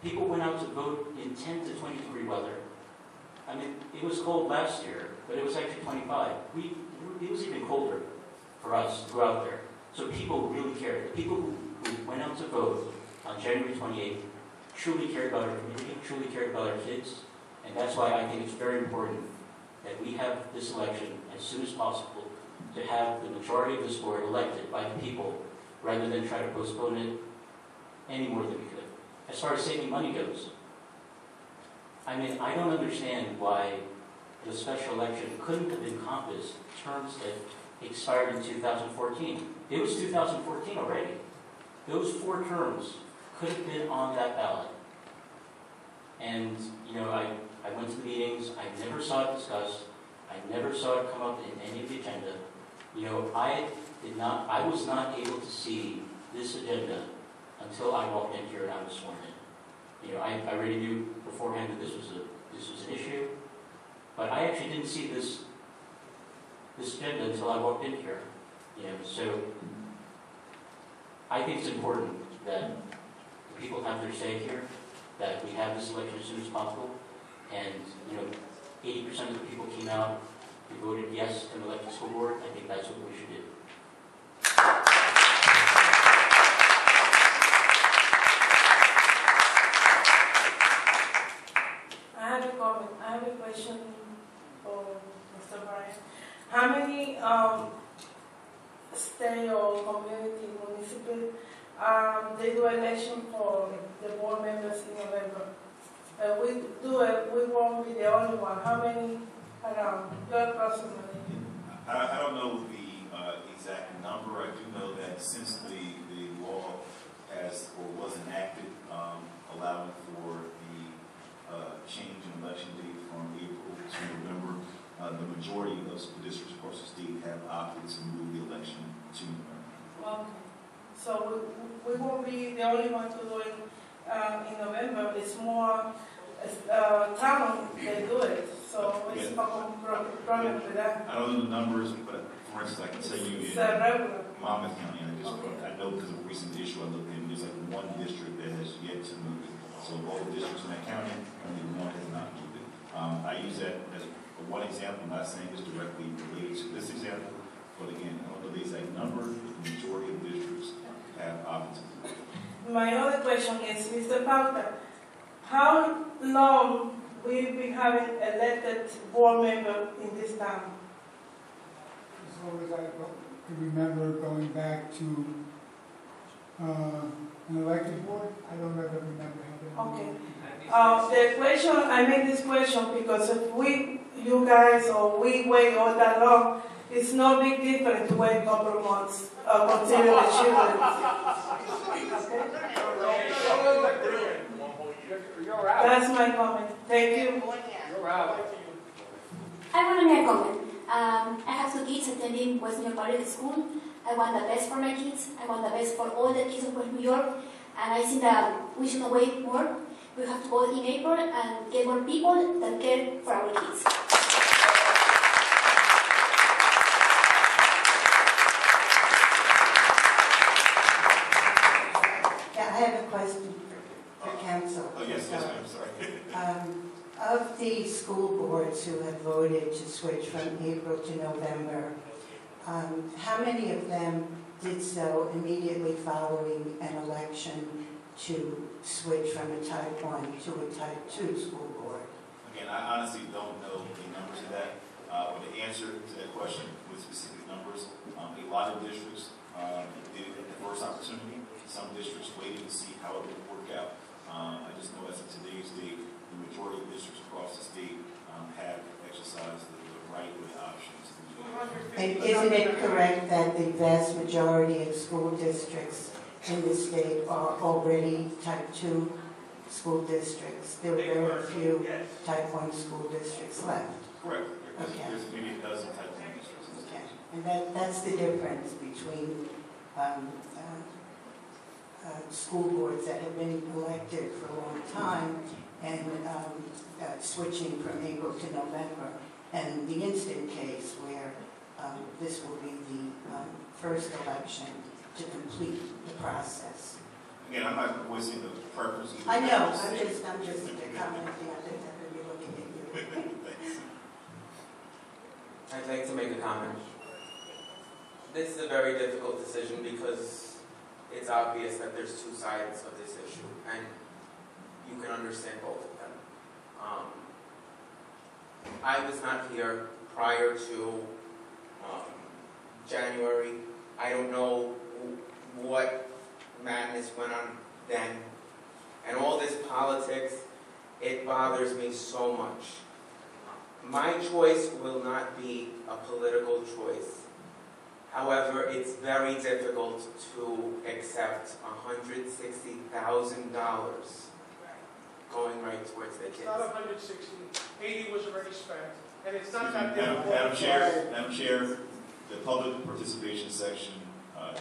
People went out to vote in 10 to 20 degree weather. I mean, it was cold last year, but it was actually 25. It was even colder for us to go out there. So people really cared. The people who went out to vote on January 28th truly cared about our community, truly cared about our kids, and that's why I think it's very important that we have this election as soon as possible to have the majority of this board elected by the people rather than try to postpone it any more than we could. As far as saving money goes, I mean, I don't understand why the special election couldn't have encompassed terms that expired in 2014. It was 2014 already. Those 4 terms could have been on that ballot. And, I went to the meetings, I never saw it discussed. saw it come up in any of the agenda. You know, I was not able to see this agenda until I walked in here and I was sworn in. You know, I already knew beforehand that this was an issue, but I actually didn't see this agenda until I walked in here. You know, so I think it's important that people have their say here, that we have this election as soon as possible, and you know, 80% of the people came out, they voted yes to an elected school board. I think that's what we should do. I have a comment. I have a question for Mr. Brian. How many state or community municipal they do election for the board members in November? We won't be the only one. How many around? Your approximately? I don't know the exact number. I do know that since the law has or was enacted, allowing for the change in election date from April to November, the majority of school districts across the state have opted to move the election to November. Okay. So we won't be the only one to do it in November. It's more town they do it. So it's a problem with that. I don't know the numbers, but for instance, I can tell you It's in regular. Monmouth County, I know because of a recent issue I looked in, there's like one district that has yet to move it. So of all the districts in that county, only one has not moved it. I use that as one example. I'm not saying it's directly related to this example, but again, I don't know the exact number, but the majority of districts have opted to move it. My other question is, Mr. Pauta, how long we've been having elected board member in this town? As long as I can remember going back to an elected board, I don't ever remember having. Okay. The question, I make this question because if you guys, or we wait all that long, it's no big difference to wait a couple of months, considering the children. That's my comment. Thank you. I want to make a comment. I have two kids attending West New York Public School. I want the best for my kids. I want the best for all the kids of West New York. And I think that we should wait more. We have to go in April and get more people that care for our kids. Yeah, I have a question for council. Oh, yes, ma'am, sorry. Of the school boards who have voted to switch from April to November, how many of them did so immediately following an election to switch from a type 1 to a type 2 school board? Again, I honestly don't know the numbers of that, but the answer to that question with specific numbers, a lot of districts did it at the first opportunity. Some districts waited to see how it would work out. I just know as of today's date, the majority of districts across the state have exercised the right or the options. And isn't it correct that the vast majority of school districts in the state are already type 2 school districts? There are very few type 1 school districts left. Correct. Okay. There's maybe a dozen type 1 districts. Okay. And that's the difference between school boards that have been elected for a long time and switching from April to November, and the instant case where this will be the first election to complete the process. Again, I'm not voicing the preference. I know. I'm just commenting. I think I'm going to be looking at you. I'd like to make a comment. This is a very difficult decision because it's obvious that there's two sides of this issue, and you can understand both of them. I was not here prior to January. I don't know what madness went on then. And all this politics, it bothers me so much. My choice will not be a political choice. However, it's very difficult to accept $160,000 going right towards the kids. It's not 160. 80 was already spent. And it's not that Madam Chair, the public participation section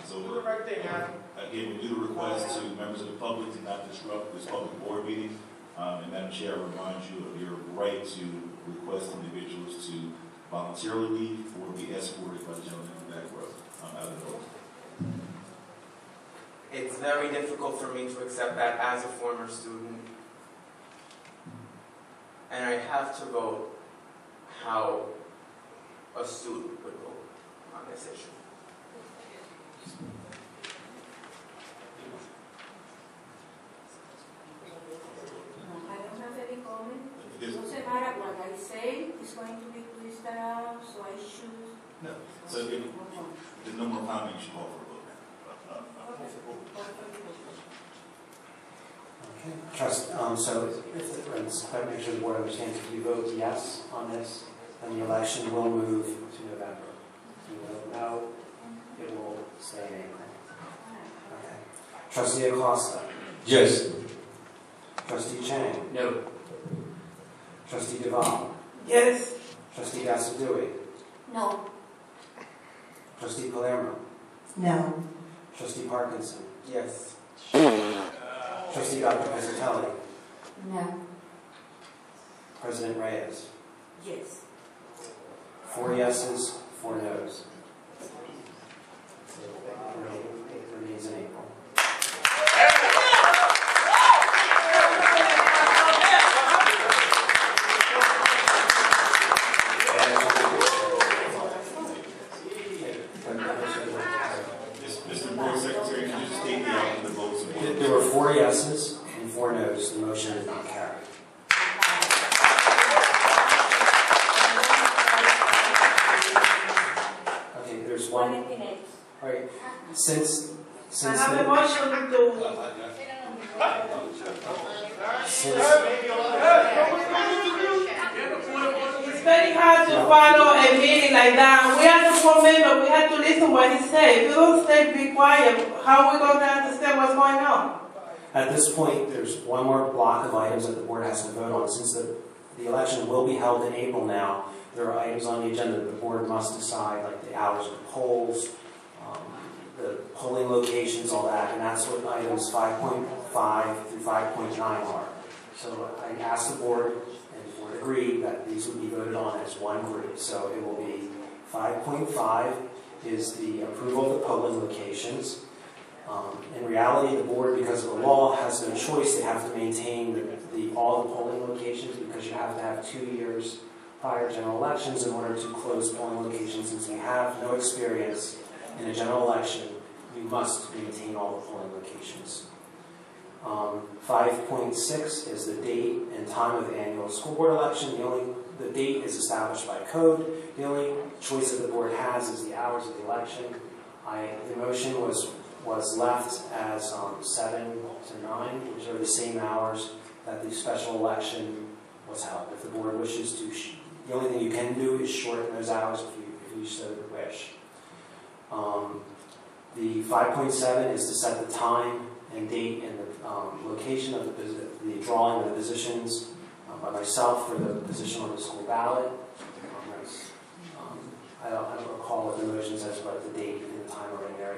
is over. Do the right thing, Adam. Again, we do the request to members of the public to not disrupt this public board meeting. And Madam Chair, I remind you of your right to request individuals to voluntarily leave or be escorted by the gentleman in the back row out of the building. It's very difficult for me to accept that as a former student. And I have to vote how a student would vote on this issue. I don't have any comment. It doesn't matter what I say, it's going to be twisted out, so I should. No. So if there's no more comment, you should call for a vote. Okay. Trust, so let's make sure the board understands, if you vote yes on this, then the election will move to November. If you vote no, it will stay in April. Okay. Trustee Acosta? Yes. Trustee Chang? No. Trustee Duval? Yes. Trustee Gassadui? No. Trustee Palermo? No. Trustee Parkinson? Yes. Trustee Dr. Pizzatelli? No. President Reyes? Yes. 4 yeses, 4 noes. It remains in April. Mr. Board Secretary, can you just state the votes? There were 4 yeses and 4 noes. The motion did not carry. Okay, there's one. All right, since I have a motion to. It's very hard to follow a meeting like that. We are the board member, we have to listen what he says. If we don't stay be quiet, how are we going to understand what's going on? At this point, there's one more block of items that the board has to vote on. Since the election will be held in April now, there are items on the agenda that the board must decide, like the hours of the polls, the polling locations, all that, and that's what items 5.5 through 5.9 are. So I asked the board, and the board agreed that these would be voted on as one group. So it will be 5.5 is the approval of the polling locations. In reality, the board, because of the law, has no choice. They have to maintain all the polling locations because you have to have 2 years prior general elections in order to close polling locations. Since we have no experience in a general election, you must maintain all the polling locations. 5.6 is the date and time of the annual school board election. The date is established by code. The only choice that the board has is the hours of the election. The motion was left as 7 to 9, which are the same hours that the special election was held. If the board wishes to, the only thing you can do is shorten those hours if you so wish. The 5.7 is to set the time and date and the location of the drawing of the positions by myself for the position on the school ballot. I don't recall what the motion says, but the date and the time are in there. I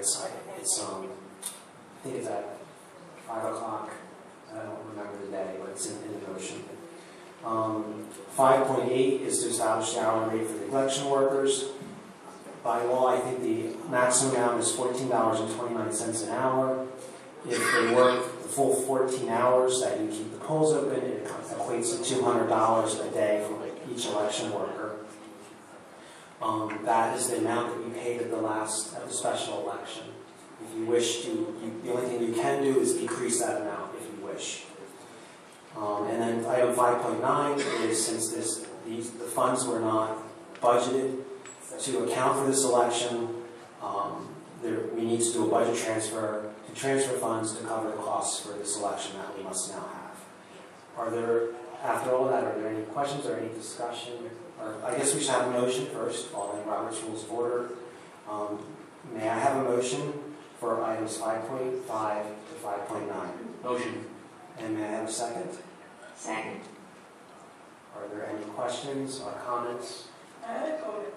think it's at 5 o'clock. I don't remember the day, but it's in the motion. 5.8 is to establish the hourly rate for the election workers. By law, I think the maximum amount is $14.29 an hour. If they work the full 14 hours that you keep the polls open, it equates to $200 a day for each election worker. That is the amount that you paid at the special election. If you wish to, the only thing you can do is decrease that amount if you wish. And then item 5.9 is since the funds were not budgeted to account for this election, we need to do a budget transfer to transfer funds to cover the costs for this election that we must now have. After all of that, are there any questions or any discussion? Or I guess we should have a motion first, following Robert's Rules of Order. May I have a motion for items 5.5 to 5.9? Motion. And may I have a second? Second. All Are there any questions or comments? I have a comment.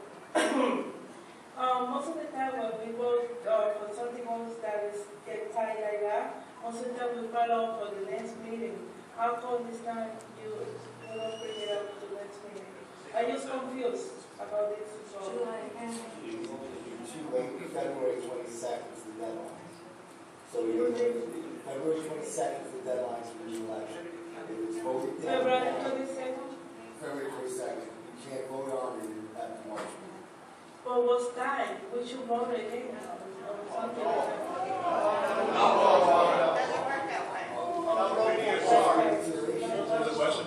Most of the time when we vote for something else that is get tied like that, most of the time we follow for the next meeting. How come this time you don't bring it up to the next meeting? I'm just confused about this. So. February 22nd is the deadline. So February 22nd is the deadline for the election. If it's voted down. February 22nd? February 22nd. You can't vote on it at the March meeting. Well, what's time? We should vote again now. Or something like that. Another question?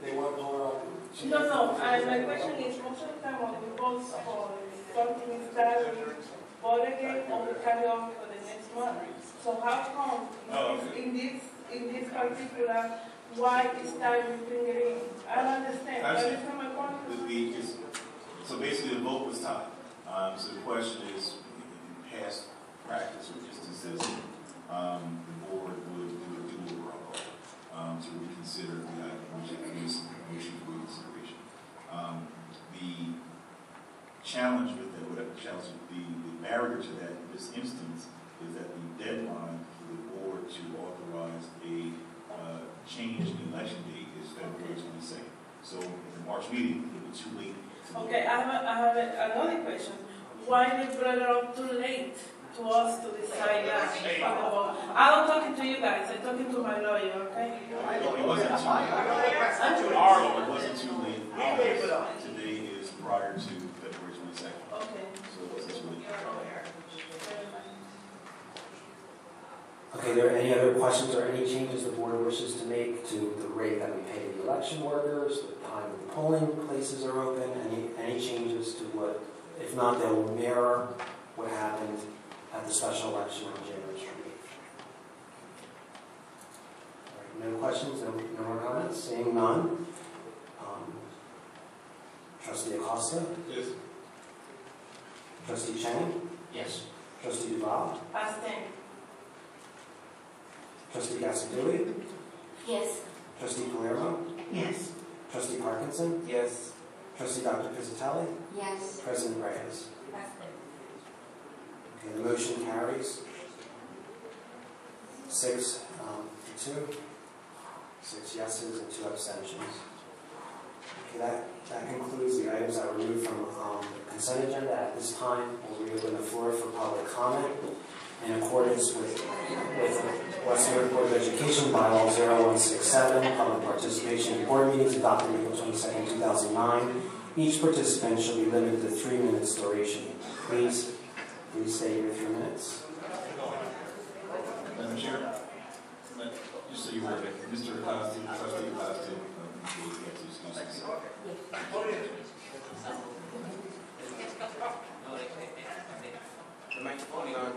They want to vote on it. No. My question is, most of the time when we vote for something is that we vote again or we carry on for the next month. So how come in this particular, why is time we bring it in? I don't understand. Understand my point? So basically the vote was tied. So the question is, in past practice or instances, the board would do a roll call to reconsider the item, which is motion for reconsideration. The challenge with that, the barrier to that in this instance is that the deadline for the board to authorize a change in the election date is February 22nd. So at the March meeting, it would be too late. Okay, I have another question. Why they brought it up too late to us to decide that? I'm not talking to you guys, I'm talking to my lawyer, okay? It wasn't too late. It wasn't too late. Today is prior to February 22nd. Okay. So it wasn't too late. Okay, are there any other questions or any changes the board wishes to make to the rate that we pay the election workers, the time the polling places are open, any changes to what, if not, they will mirror what happened at the special election on January 28th. No questions, no more comments? Seeing none. Trustee Acosta? Yes. Trustee Chang? Yes. Trustee Duval? Abstain. Trustee Gasadui? Yes. Trustee Palermo? Yes. Trustee Parkinson? Yes. Trustee Dr. Pizzatelli? Yes. President Reyes? Okay, the motion carries 6 to 2. 6 yeses and 2 abstentions. Okay, that concludes the items that were removed from the consent agenda. At this time, we'll reopen the floor for public comment in accordance with West New York Board of Education Bylaw 0167, public participation in board meetings adopted April 22nd, 2009. Each participant shall be limited to 3 minutes duration. Please stay here 3 minutes. Madam Chair, just so you were, Mr. Acosta, Trustee Acosta, The microphone on.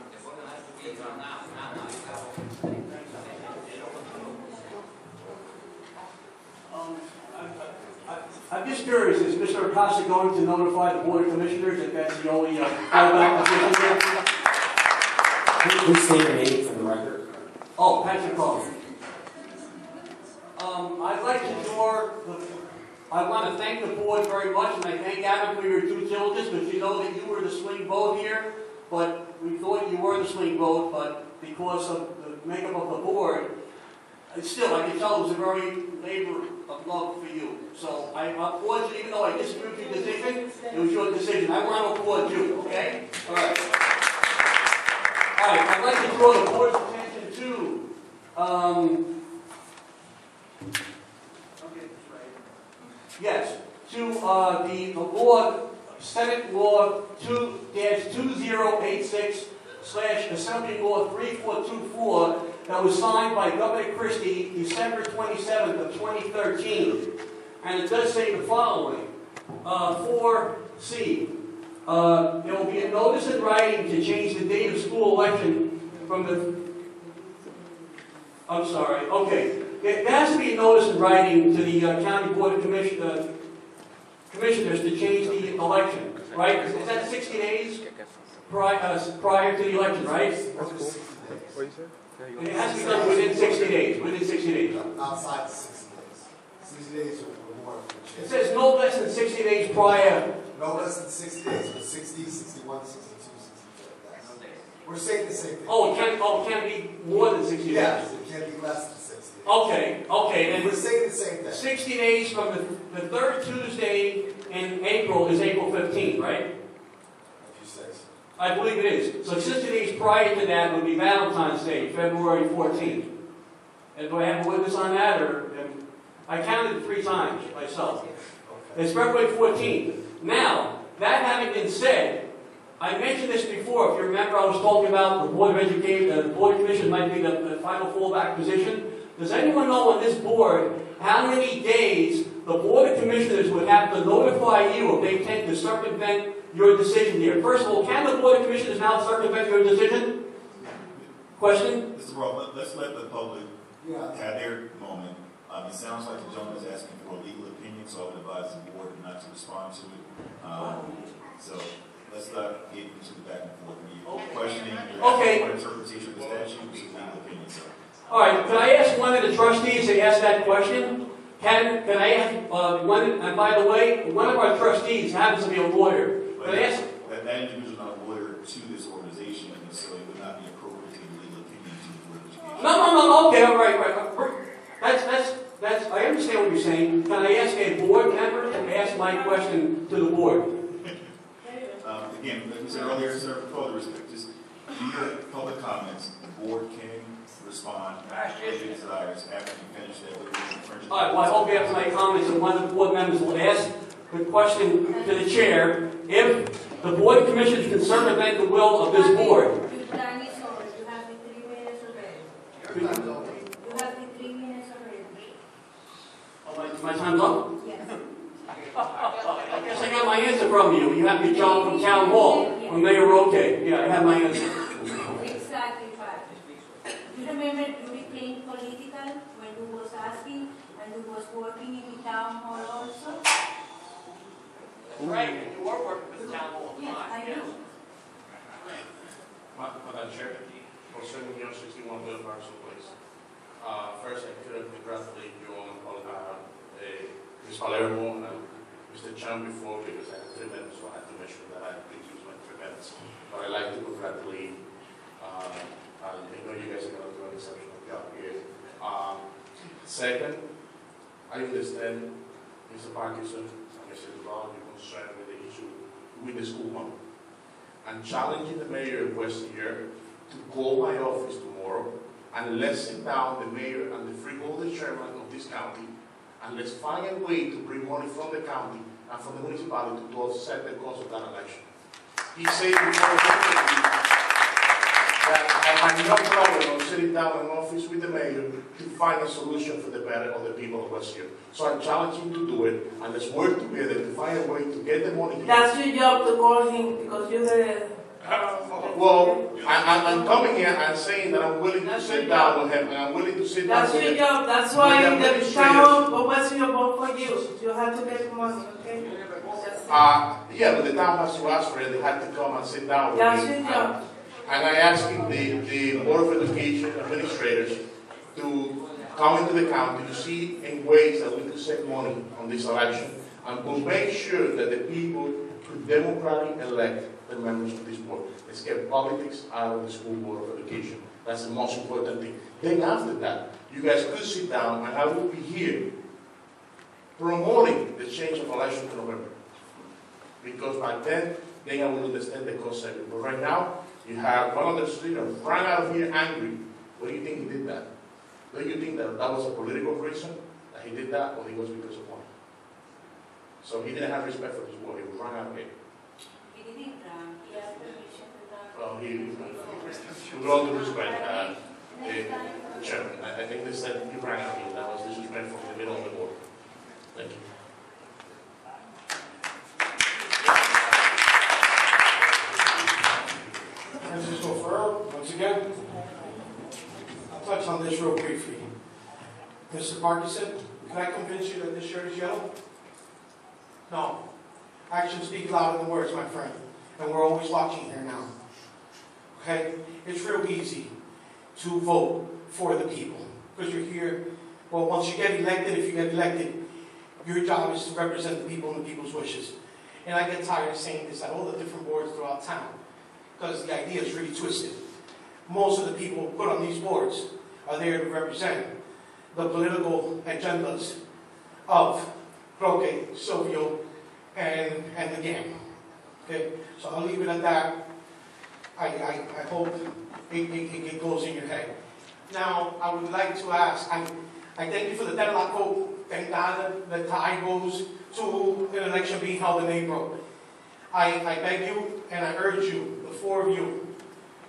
I'm just curious, is Mr. Acosta going to notify the Board of Commissioners that that's the only fallback position there? Please state your name for the record. Oh, Patrick Coffey. I want to thank the board very much, and I thank Gavin for your due diligence, because you know that you were the swing vote here, but we thought you were the swing vote, but because of the makeup of the board, still, I can tell it was a very labor of love for you. So I applaud you, even though I disagree with your decision, it was your decision. I want to applaud you, okay? All right. All right, I'd like to draw the board's attention to, the law, Senate Law 2-2086/Assembly Law 3424 that was signed by Governor Christie December 27th of 2013. And it does say the following, 4C. There will be a notice in writing to change the date of school election from the... I'm sorry, okay. There has to be a notice in writing to the County Board of Commissioners to change the election, right? Is that 60 days prior to the election, right? It has to be done within 60 days. Within 60 days. Outside 60 days. 60 days or more It says no less than 60 days prior. No less than 60 days, but 60, 61, 62, 63. We're saying the same thing. Oh, it can't be more than 60 days. Yes, it can't be less than 60 days. Okay, then we're saying the same thing. 60 days from the third Tuesday in April is April 15th, right? If you say so. I believe it is. So 60 days prior to that would be Valentine's Day, February 14th. And do I have a witness on that, or I counted it 3 times myself. It's February 14th. Now, that having been said, I mentioned this before. If you remember, I was talking about the Board of Education, the Board of Commission might be the final fallback position. Does anyone know on this board how many days the Board of Commissioners would have to notify you if they tend to circumvent your decision here? First of all, can the Board of Commissioners now circumvent your decision? Question? Mr. Roth, let's let the public have their moment. It sounds like the gentleman is asking for a legal opinion, so I would advise the board not to respond to it. So let's not get into the back and forth. Questioning your interpretation of the statute is a legal opinion, sir. All right, can I ask one of the trustees to ask that question? Can I ask one, and by the way, one of our trustees happens to be a lawyer. Can I ask? That individual is not a lawyer to this organization, and so it would not be appropriate to give a legal opinion to the Board of Education. No, okay, all right. I understand what you're saying. Can I ask a board member to ask my question to the board? Again, like we said earlier, sir, with all due respect, just via public comments, the board can respond if it desires after you finish that. All right, well, I hope after my comments and one of the board members will ask the question to the chair if the Board of Commissioners can circumvent the will of this board. Your time is over. You have the 3 minutes already. You have the 3 minutes already. My time's up? Yes. I guess I got my answer from you. You have your job from Town Hall. When Mayor Roque. Yeah, I have my answer. Exactly, right. You remember you became political when you was asking and you was working in the Town Hall also? Right, you were working with the Town Hall. Yes, I know. Madam Chair, concerning your 61 Bill Parcel Place. First, I could congratulate you on Ms. Palermo and Mr. Chan before, because I had 3 minutes, so I had to make sure that I could use my 3 minutes. But I'd like to congratulate, I know you guys are going to do an exceptional job here. Second, I understand Mr. Parkinson and Mr. Duval, you're concerned with the issue with the school money. I'm challenging the mayor of West here to call my office tomorrow and let's sit down, the mayor and the freeholder chairman of this county, and let's find a way to bring money from the county and from the municipality to offset the cost of that election. He said before that I had no problem on sitting down in an office with the mayor to find a solution for the better of the people of West here. So I'm challenging him to do it, and let's work together to find a way to get the money here. That's your job to call him because you're the... Well, I'm coming here and saying that I'm willing to sit down with him, and I'm willing to sit down with him. That's your job. That's why the town of West Virginia vote for you. You have to get money, okay? Yeah, but the town has to ask for it. They have to come and sit down with me. That's your job. And I asking the Board of Education administrators to come into the county to see in ways that we could save money on this election, and we'll make sure that the people could democratically elect the members of this board. Let's get politics out of the school board of education. That's the most important thing. Then after that, you guys could sit down and I will be here promoting the change of election in November. Because by then I will understand the concept. But right now, you have one of the students ran out of here angry. What do you think he did that? Do you think that that was a political reason that he did that, or it was because of money? So he didn't have respect for his board. He was run out of here. He didn't run. He had permission to run. Well, with all due respect, the chairman, I think they said he ran out of here. That was disrespectful in the middle of the board. Thank you. Francisco Ferrer, once again. I'll touch on this real briefly. Mr. Parkinson, can I convince you that this shirt is yellow? No. Actions speak louder than words, my friend. And we're always watching here now. Okay? It's real easy to vote for the people. Because you're here. Well, once you get elected, if you get elected, Your job is to represent the people and the people's wishes. And I get tired of saying this at all the different boards throughout town, because the idea is really twisted. Most of the people put on these boards are there to represent the political agendas of Roque, Silvio, and the gang. Okay? So I'll leave it at that. I hope it goes in your head. Now, I would like to ask, I thank you for the deadlock vote. Thank God that the tie goes to an election being held in April. I beg you and I urge you, the four of you,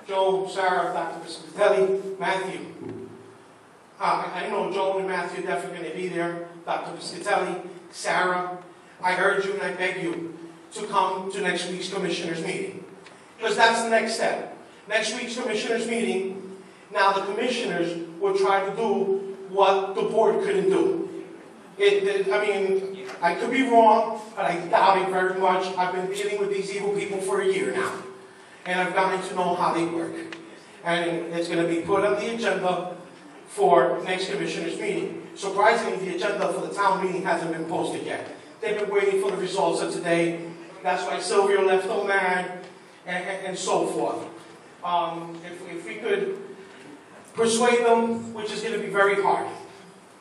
Joe, Sarah, Dr. Piscatelli, Matthew. I know Joe and Matthew are definitely going to be there. Dr. Piscatelli, Sarah, I urge you and I beg you to come to next week's commissioners meeting. Because that's the next step. Next week's commissioners meeting, now the commissioners will try to do what the board couldn't do. I mean, I could be wrong, but I doubt it very much. I've been dealing with these evil people for a year now. And I've gotten to know how they work. And it's going to be put on the agenda for next commissioners meeting. Surprisingly, the agenda for the town meeting hasn't been posted yet. They've been waiting for the results of today. That's why Silvio left so mad, and so forth. If we could persuade them, which is going to be very hard.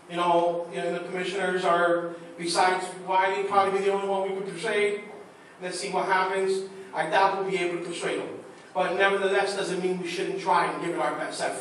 You know, the commissioners are, besides Wny, probably be the only one we could persuade. Let's see what happens. I doubt we'll be able to persuade them. But nevertheless, doesn't mean we shouldn't try and give it our best effort.